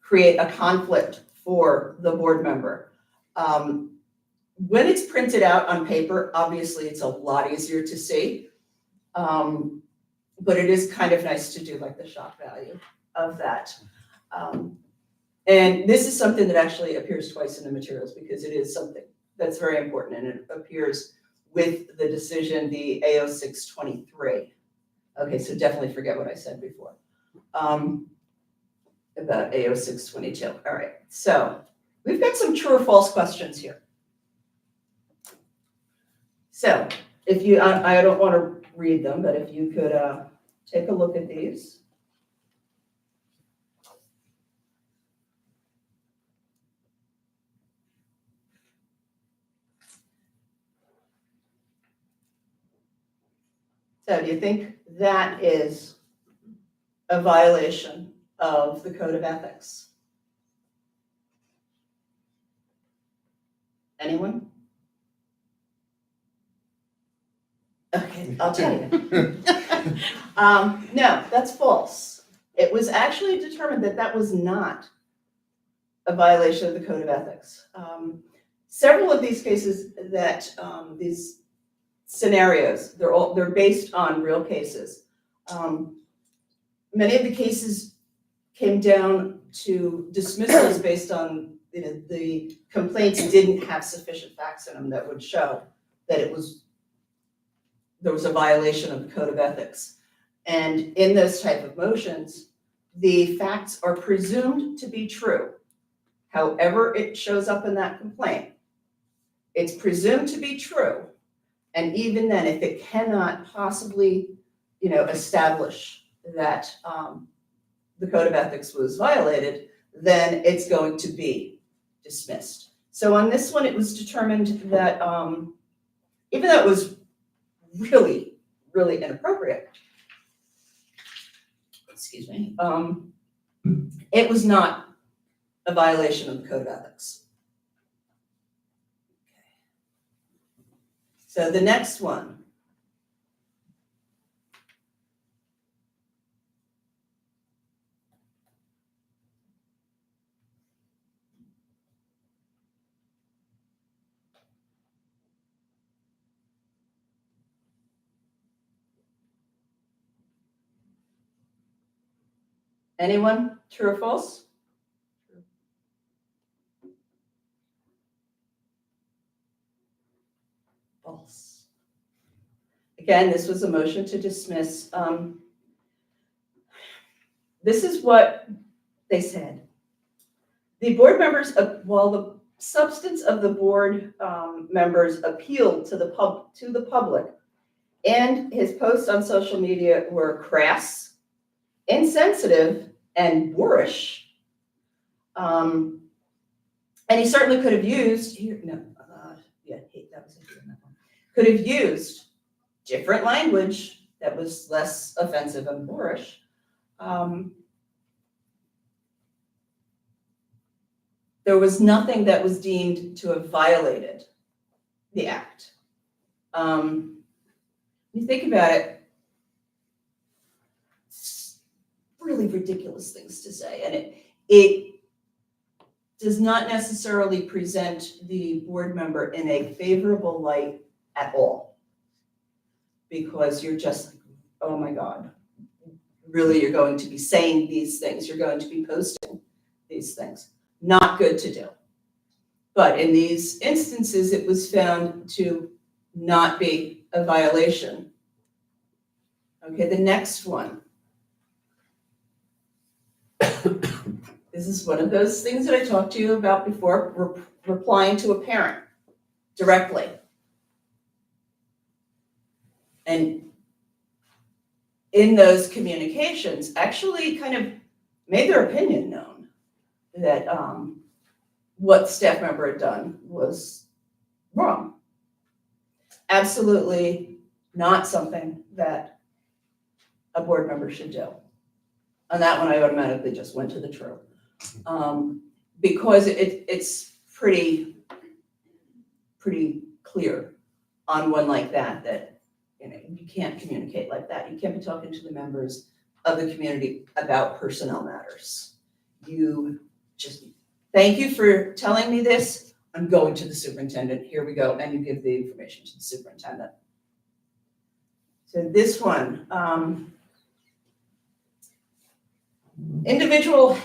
create a conflict for the board member. When it's printed out on paper, obviously it's a lot easier to see, but it is kind of nice to do like the shock value of that. And this is something that actually appears twice in the materials because it is something that's very important, and it appears with the decision, the AO 623. Okay, so definitely forget what I said before about AO 622. All right, so we've got some true or false questions here. So if you, I don't want to read them, but if you could take a look at these. So do you think that is a violation of the code of ethics? Anyone? Okay, I'll tell you. No, that's false. It was actually determined that that was not a violation of the code of ethics. Several of these cases that, these scenarios, they're based on real cases. Many of the cases came down to dismissals based on, the complaints didn't have sufficient facts in them that would show that there was a violation of the code of ethics. And in those type of motions, the facts are presumed to be true. However it shows up in that complaint, it's presumed to be true. And even then, if it cannot possibly, establish that the code of ethics was violated, then it's going to be dismissed. So on this one, it was determined that even though it was really, really inappropriate, excuse me, it was not a violation of the code of ethics. So the next one. Anyone? True or false? False. Again, this was a motion to dismiss. This is what they said. The board members, while the substance of the board members appealed to the public, and his posts on social media were crass, insensitive, and boorish. And he certainly could have used could have used different language that was less offensive and boorish. There was nothing that was deemed to have violated the act. When you think about it, it's really ridiculous things to say, and it does not necessarily present the board member in a favorable light at all, because you're just like, oh my God, really, you're going to be saying these things, you're going to be posting these things. Not good to do. But in these instances, it was found to not be a violation. Okay, the next one. This is one of those things that I talked to you about before, replying to a parent directly. And in those communications, actually kind of made their opinion known that what staff member had done was wrong. Absolutely not something that a board member should do. On that one, I automatically just went to the true. Because it's pretty clear on one like that you can't communicate like that. You can't be talking to the members of the community about personnel matters. You just, thank you for telling me this. I'm going to the superintendent. Here we go. And you give the information to the superintendent. So this one, individual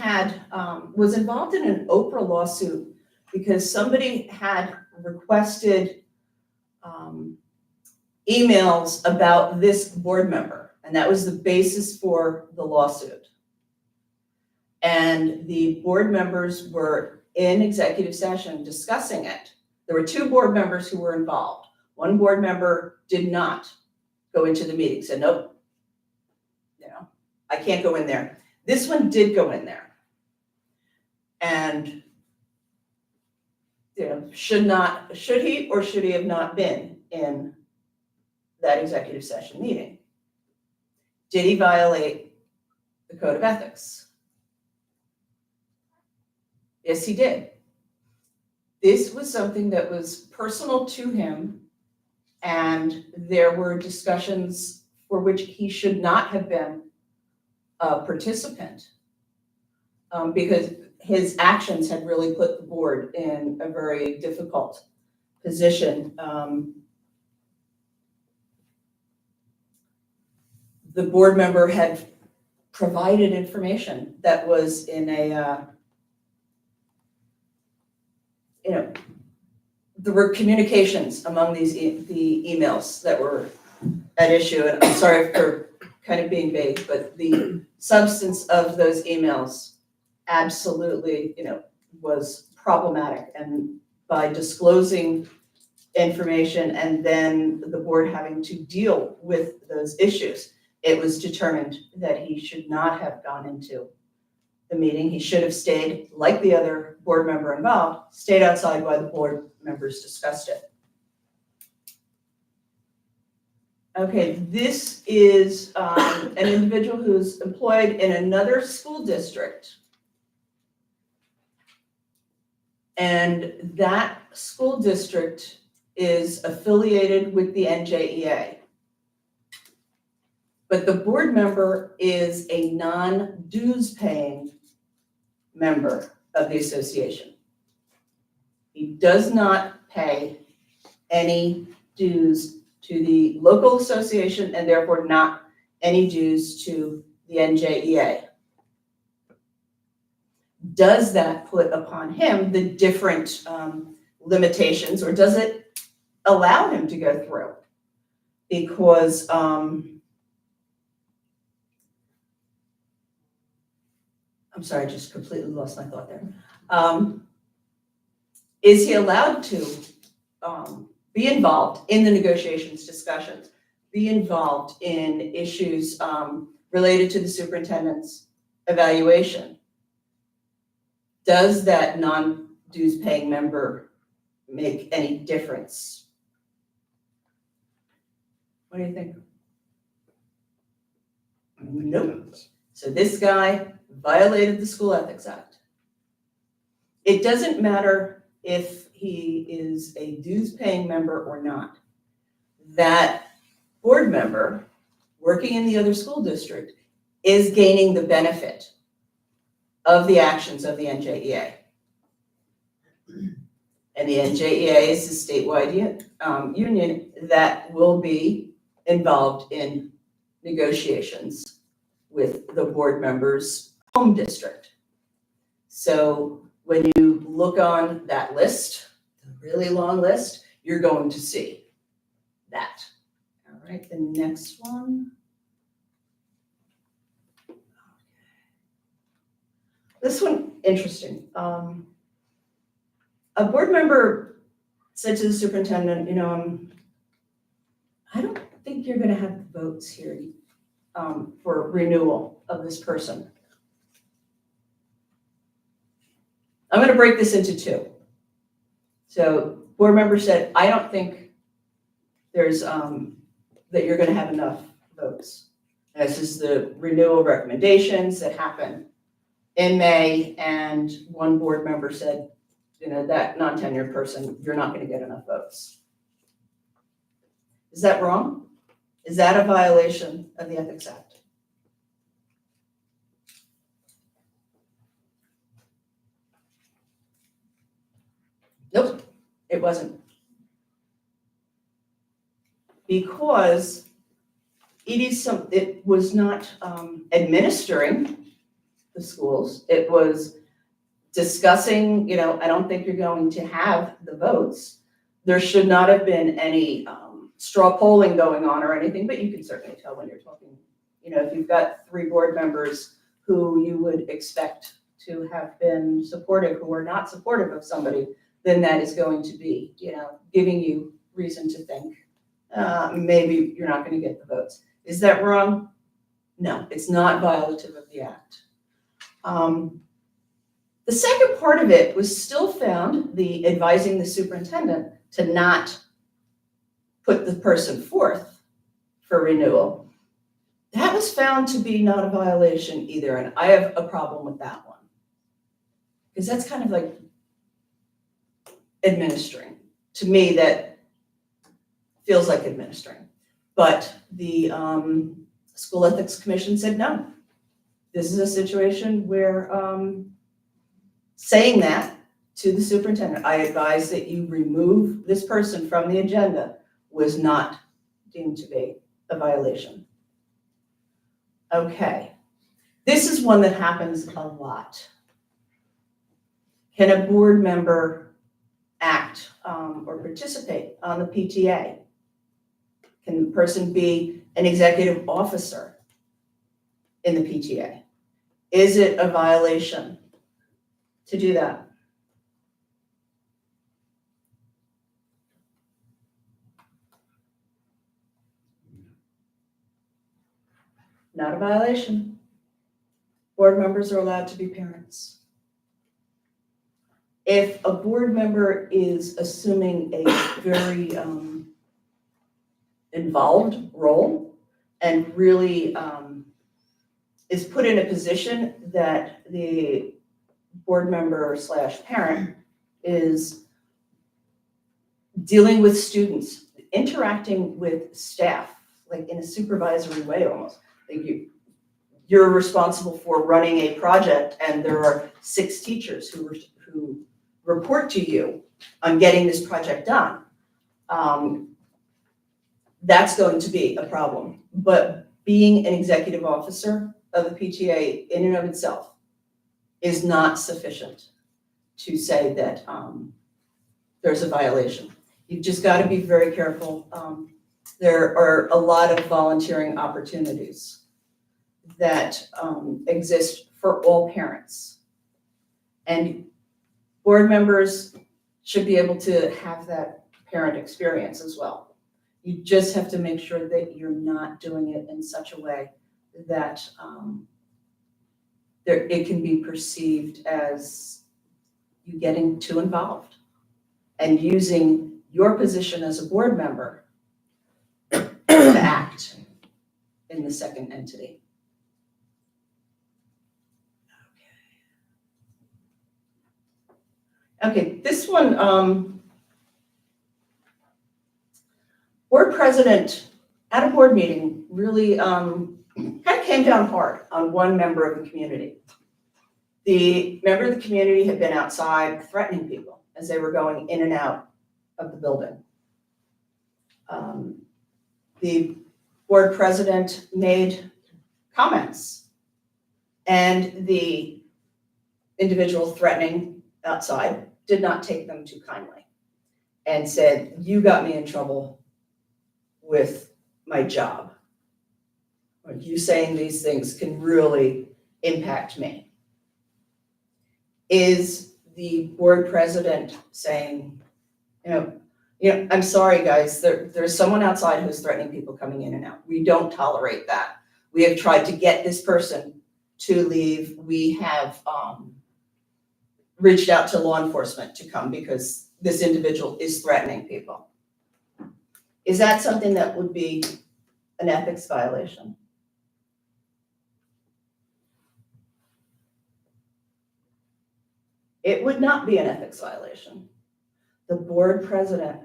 was involved in an Oprah lawsuit because somebody had requested emails about this board member, and that was the basis for the lawsuit. And the board members were in executive session discussing it. There were two board members who were involved. One board member did not go into the meeting, said, nope, I can't go in there. This one did go in there. And, should he or should he have not been in that executive session meeting? Did he violate the code of ethics? Yes, he did. This was something that was personal to him, and there were discussions for which he should not have been a participant, because his actions had really put the board in a very difficult position. The board member had provided information that was in a, there were communications among the emails that were at issue, and I'm sorry for kind of being vague, but the substance of those emails absolutely, was problematic. And by disclosing information and then the board having to deal with those issues, it was determined that he should not have gone into the meeting. He should have stayed, like the other board member involved, stayed outside while the board members discussed it. Okay, this is an individual who's employed in another school district. And that school district is affiliated with the NJEA. But the board member is a non-dues paying member of the association. He does not pay any dues to the local association and therefore not any dues to the NJEA. Does that put upon him the different limitations, or does it allow him to go through? Because I'm sorry, I just completely lost my thought there. Is he allowed to be involved in the negotiations discussions, be involved in issues related to the superintendent's evaluation? Does that non-dues paying member make any difference? What do you think? Nope. So this guy violated the School Ethics Act. It doesn't matter if he is a dues-paying member or not. That board member working in the other school district is gaining the benefit of the actions of the NJEA. And the NJEA is a statewide union that will be involved in negotiations with the board member's home district. So when you look on that list, the really long list, you're going to see that. All right, the next one. This one, interesting. A board member said to the superintendent, I don't think you're gonna have the votes here for renewal of this person. I'm gonna break this into two. So board member said, I don't think there's, that you're gonna have enough votes. This is the renewal recommendations that happen in May, and one board member said, that non-tenured person, you're not gonna get enough votes. Is that wrong? Is that a violation of the Ethics Act? Nope, it wasn't. Because it was not administering the schools. It was discussing, I don't think you're going to have the votes. There should not have been any straw polling going on or anything, but you can certainly tell when you're talking, if you've got 3 board members who you would expect to have been supportive, who are not supportive of somebody, then that is going to be, giving you reason to think maybe you're not gonna get the votes. Is that wrong? No, it's not violative of the act. The second part of it was still found, the advising the superintendent to not put the person forth for renewal. That was found to be not a violation either, and I have a problem with that one. Because that's kind of like administering. To me, that feels like administering. But the School Ethics Commission said, no. This is a situation where saying that to the superintendent, I advise that you remove this person from the agenda, was not deemed to be a violation. Okay, this is one that happens a lot. Can a board member act or participate on the PTA? Can the person be an executive officer in the PTA? Is it a violation to do that? Not a violation. Board members are allowed to be parents. If a board member is assuming a very involved role and really is put in a position that the board member / parent is dealing with students, interacting with staff, like in a supervisory way almost. Like you're responsible for running a project and there are 6 teachers who report to you on getting this project done. That's going to be a problem. But being an executive officer of the PTA in and of itself is not sufficient to say that there's a violation. You've just got to be very careful. There are a lot of volunteering opportunities that exist for all parents. And board members should be able to have that parent experience as well. You just have to make sure that you're not doing it in such a way that it can be perceived as you getting too involved and using your position as a board member to act in the second entity. Okay, this one, board president at a board meeting really kind of came down hard on one member of the community. The member of the community had been outside threatening people as they were going in and out of the building. The board president made comments, and the individual threatening outside did not take them too kindly and said, "You got me in trouble with my job. You saying these things can really impact me." Is the board president saying, I'm sorry, guys, there's someone outside who's threatening people coming in and out. We don't tolerate that. We have tried to get this person to leave. We have reached out to law enforcement to come because this individual is threatening people. Is that something that would be an ethics violation? It would not be an ethics violation. The board president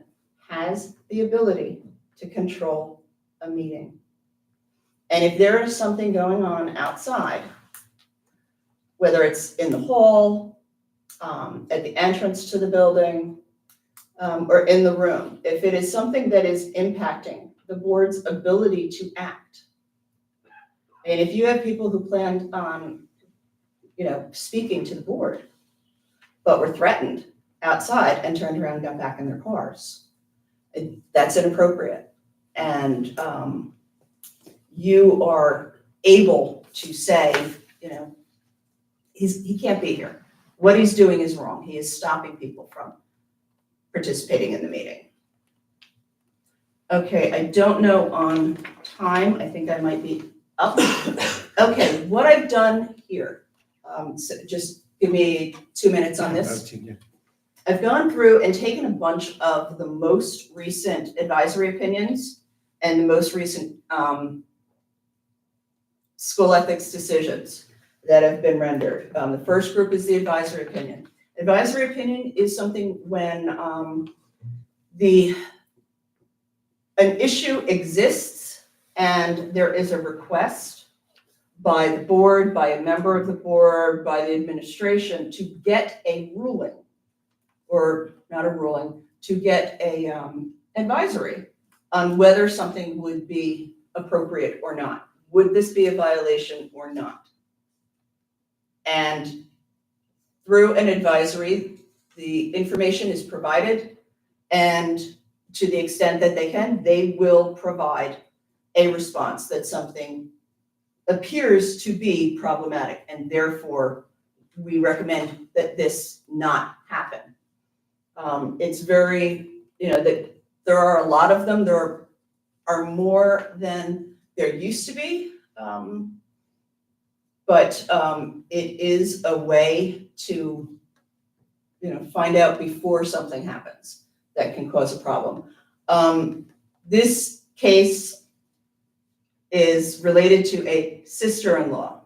has the ability to control a meeting. And if there is something going on outside, whether it's in the hall, at the entrance to the building, or in the room, if it is something that is impacting the board's ability to act, and if you have people who planned on, speaking to the board, but were threatened outside and turned around and got back in their cars, that's inappropriate. And you are able to say, he can't be here. What he's doing is wrong. He is stopping people from participating in the meeting. Okay, I don't know on time, I think I might be up. Okay, what I've done here, so just give me 2 minutes on this. I've gone through and taken a bunch of the most recent advisory opinions and the most recent school ethics decisions that have been rendered. The first group is the advisory opinion. Advisory opinion is something when an issue exists and there is a request by the board, by a member of the board, by the administration to get a ruling, or not a ruling, to get a advisory on whether something would be appropriate or not. Would this be a violation or not? And through an advisory, the information is provided, and to the extent that they can, they will provide a response that something appears to be problematic, and therefore we recommend that this not happen. It's very, that there are a lot of them. There are more than there used to be. But it is a way to, find out before something happens that can cause a problem. This case is related to a sister-in-law.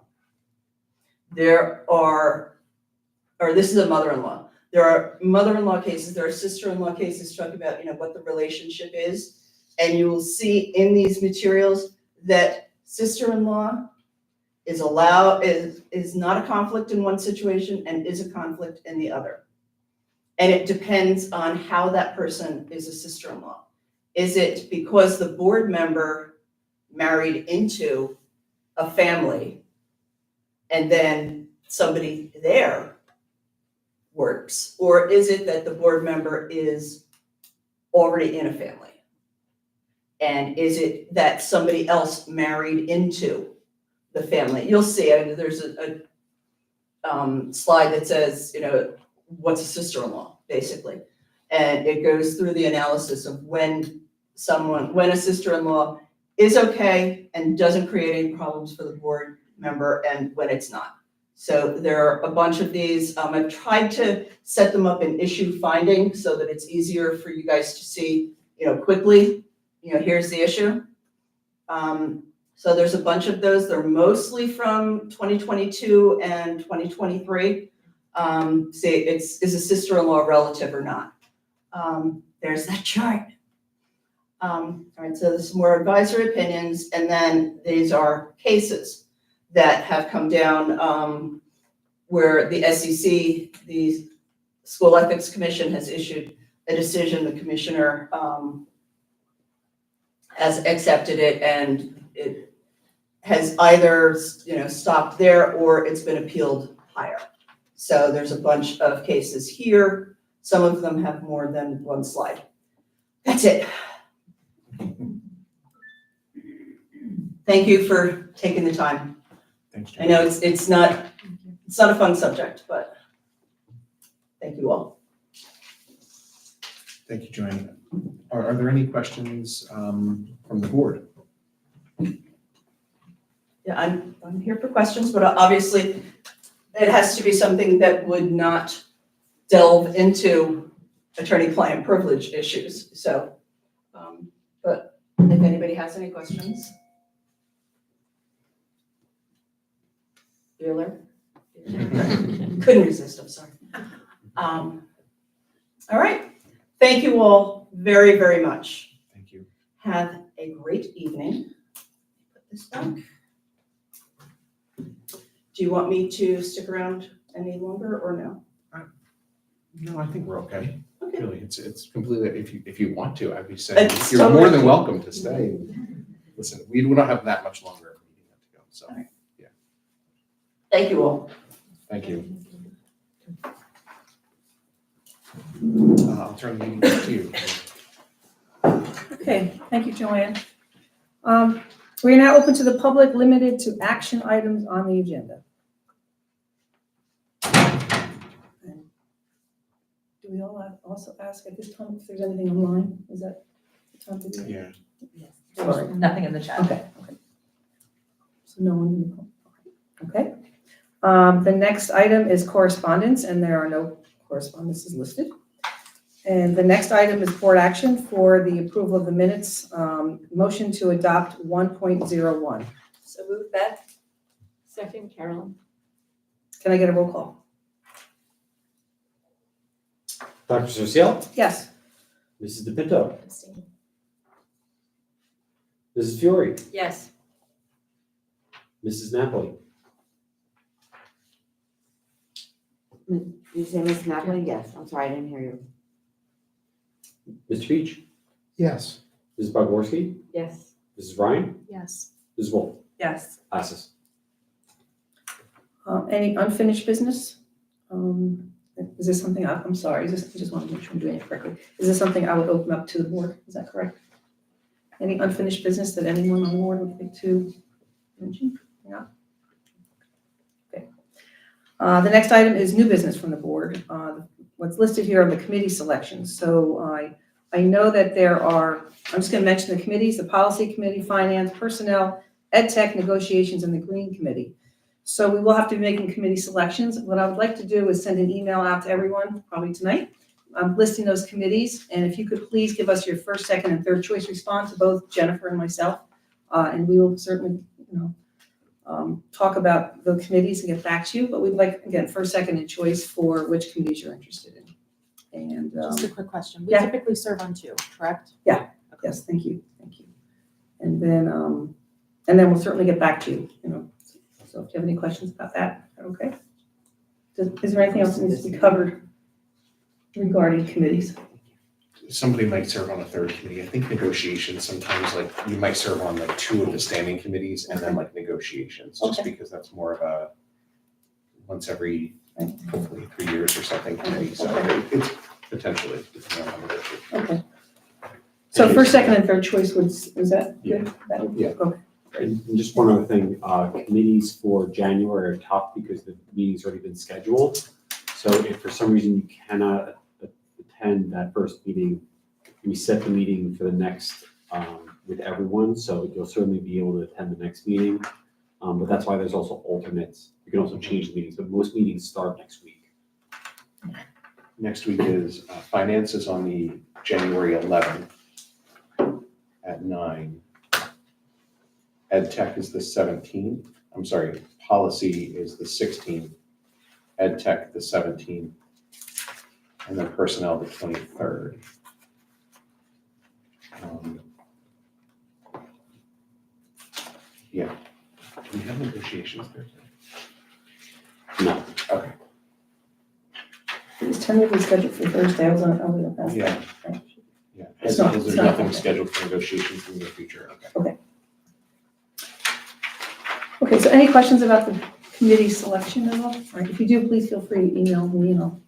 This is a mother-in-law. There are mother-in-law cases, there are sister-in-law cases talking about, what the relationship is. And you will see in these materials that sister-in-law is not a conflict in one situation and is a conflict in the other. And it depends on how that person is a sister-in-law. Is it because the board member married into a family and then somebody there works? Or is it that the board member is already in a family? And is it that somebody else married into the family? You'll see, there's a slide that says, what's a sister-in-law, basically. And it goes through the analysis of when a sister-in-law is okay and doesn't create any problems for the board member, and when it's not. So there are a bunch of these. I've tried to set them up in issue finding so that it's easier for you guys to see, quickly, here's the issue. So there's a bunch of those. They're mostly from 2022 and 2023. See, is a sister-in-law relative or not? There's that chart. All right, so this is more advisory opinions, and then these are cases that have come down where the SEC, the School Ethics Commission, has issued a decision. The commissioner has accepted it, and it has either stopped there or it's been appealed higher. So there's a bunch of cases here. Some of them have more than one slide. That's it. Thank you for taking the time. Thanks, I know it's not a fun subject, but thank you all. Thank you, Joanne. Are there any questions from the board? Yeah, I'm here for questions, but obviously it has to be something that would not delve into attorney-client privilege issues. So, but if anybody has any questions. Bueller? Couldn't resist, I'm sorry. All right, thank you all very, very much. Thank you. Have a great evening. Put this back. Do you want me to stick around any longer or no? No, I think we're okay. Okay. Really, it's completely, if you want to, I'd be saying, It's you're more than totally- welcome to stay. Listen, we don't have that much longer of a meeting to go, so, All right. Thank you all. thank you. I'll turn the meeting back to you. Okay, thank you, Joanne. We are now open to the public, limited to action items on the agenda. Do we all also ask at this time if there's anything online? Is that Tom, did you- Yeah. Sorry. Nothing in the chat. Okay. So no one in the call. Okay. The next item is correspondence, and there are no correspondences listed. And the next item is board action for the approval of the minutes. Motion to adopt 1.01. So move that. Second, Carolyn. Can I get a roll call? Dr. Cecile? Yes. Mrs. DePinto? Mrs. Fiore? Yes. Mrs. Napoli? Did you say Miss Napoli? Yes, I'm sorry, I didn't hear you. Mr. Beach? Yes. Mrs. Bogorski? Yes. Mrs. Ryan? Yes. Mrs. Wolf? Yes. Passes. Any unfinished business? Is this something, I'm sorry, I just want to make sure I'm doing it correctly. Is this something I would open up to the board? Is that correct? Any unfinished business that anyone on board would like to mention? Yeah. Okay. The next item is new business from the board. What's listed here are the committee selections. So I know that there are, I'm just going to mention the committees: the policy committee, finance, personnel, ed tech, negotiations, and the green committee. So we will have to be making committee selections. What I would like to do is send an email out to everyone, probably tonight, listing those committees. And if you could please give us your first, second, and third choice response to both Jennifer and myself. And we will certainly, talk about the committees and get back to you. But we'd like, again, first, second, and choice for which committees you're interested in. And, Just a quick question. We yeah. typically serve on 2, correct? yes, thank you. And then we'll certainly get back to you, So if you have any questions about that, okay? Is there anything else that needs to be covered regarding committees? Somebody might serve on a third committee. I think negotiations, sometimes like you might serve on like 2 of the standing committees and then like negotiations, just because that's more of a once every, hopefully 3 years or something committee. So it's potentially, depending on the issue. Okay. So first, second, and third choice was that good? That would be, Yeah. okay. And just one other thing, committees for January are tough because the meeting's already been scheduled. So if for some reason you cannot attend that first meeting, we set the meeting for the next, with everyone, so you'll certainly be able to attend the next meeting. But that's why there's also alternates. You can also change the meetings, but most meetings start next week. Next week is, finance is on the January 11th at 9. Ed tech is the 17th. I'm sorry, policy is the 16th. Ed tech the 17th. And then personnel the 23rd. Yeah. Do we have negotiations Thursday? No. Okay. It was tentatively scheduled for Thursday. I was on that. Yeah. Yeah. It's not- There's it's not- nothing scheduled for negotiations in the near future. Okay. Okay, so any questions about the committee selection at all? All right, if you do, please feel free to email me and I'll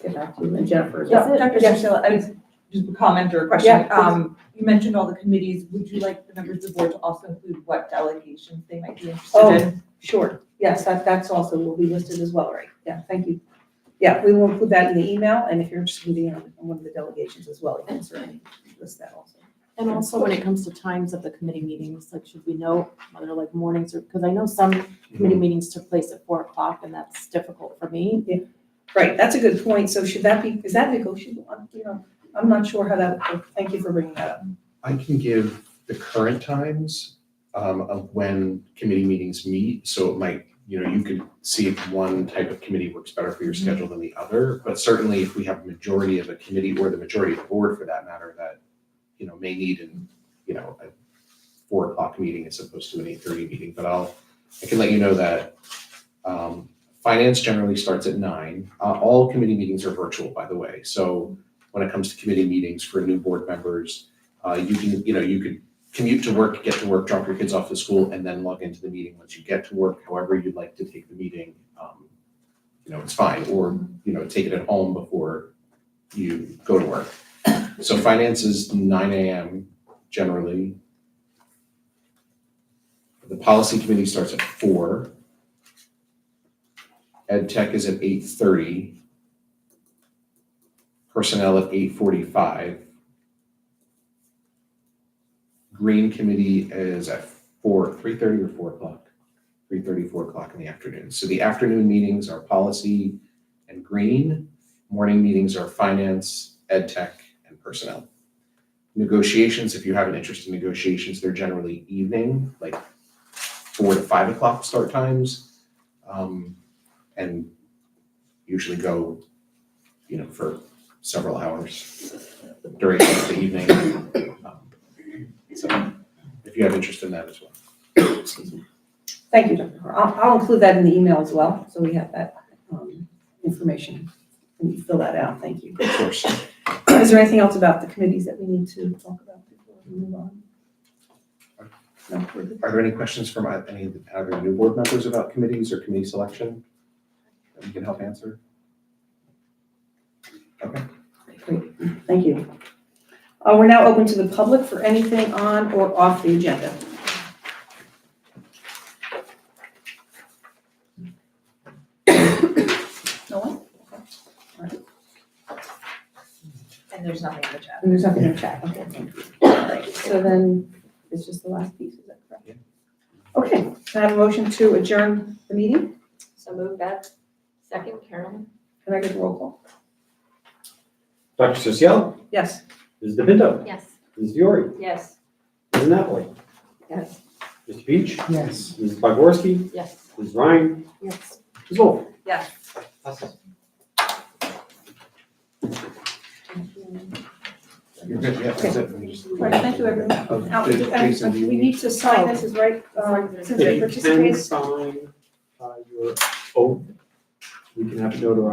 get back to you, and Jennifer as well. Dr. Yes. Cecile, I was just a comment or a question. Yeah, You mentioned all the committees. Would you like the members of the board to also include what delegations they might be Oh. interested in? Sure, yes, that's also will be listed as well, right? Yeah, thank you. Yeah, we will include that in the email, and if you're interested in being on one of the delegations as well, you can certainly list that also. And also when it comes to times of the committee meetings, like should we know whether like mornings or, because I know some committee meetings took place at 4:00 and that's difficult for me. Right, that's a good point. So should that be, is that negotiable? I'm not sure how that would work. Thank you for bringing that up. I can give the current times of when committee meetings meet, so it might, you could see if one type of committee works better for your schedule than the other, but certainly if we have a majority of a committee, or the majority of the board for that matter, that, may need a 4:00 meeting as opposed to an 8:30 meeting, but I can let you know that finance generally starts at 9. All committee meetings are virtual, by the way, so when it comes to committee meetings for new board members, you could commute to work, get to work, drop your kids off to school, and then log into the meeting once you get to work, however you'd like to take the meeting, it's fine, or, take it at home before you go to work. So finance is 9 a.m. generally. The policy committee starts at 4. Ed tech is at 8:30. Personnel at 8:45. Green Committee is at 3:30 or 4 o'clock? 3:30, 4 o'clock in the afternoon. So the afternoon meetings are policy and green. Morning meetings are finance, ed tech, and personnel. Negotiations, if you have an interest in negotiations, they're generally evening, like 4 to 5 o'clock start times. And usually go, for several hours during the evening. So if you have interest in that as well. Excuse me. Thank you, Dr. Carr. I'll include that in the email as well, so we have that information. And you fill that out, thank you. Of course. Is there anything else about the committees that we need to talk about before we move on? No, we're good. Are there any questions from any of the other new board members about committees or committee selection that we can help answer? Okay. Great, thank you. We're now open to the public for anything on or off the agenda. No one? And there's nothing in the chat. And there's nothing in the chat, okay, thank you. All right, so then, it's just the last piece, is that correct? Yeah. Okay, can I have a motion to adjourn the meeting? So move that. Second, Carolyn? Can I get a roll call? Dr. Sosial, Yes. Mrs. DePinto, Yes. Mrs. Diori, Yes. Mrs. Napoli, Yes. Mr. Beach, Yes. Mrs. Podgorski, Yes. Mrs. Ryan, Yes. Mrs. Wolf. Yes. You're good, yeah, that's it. We just- All right, thank you, everyone. Oh, Now, Jason, do you we need to sign this, is right, since If they you can participated. sign your oath, we can have it notarized.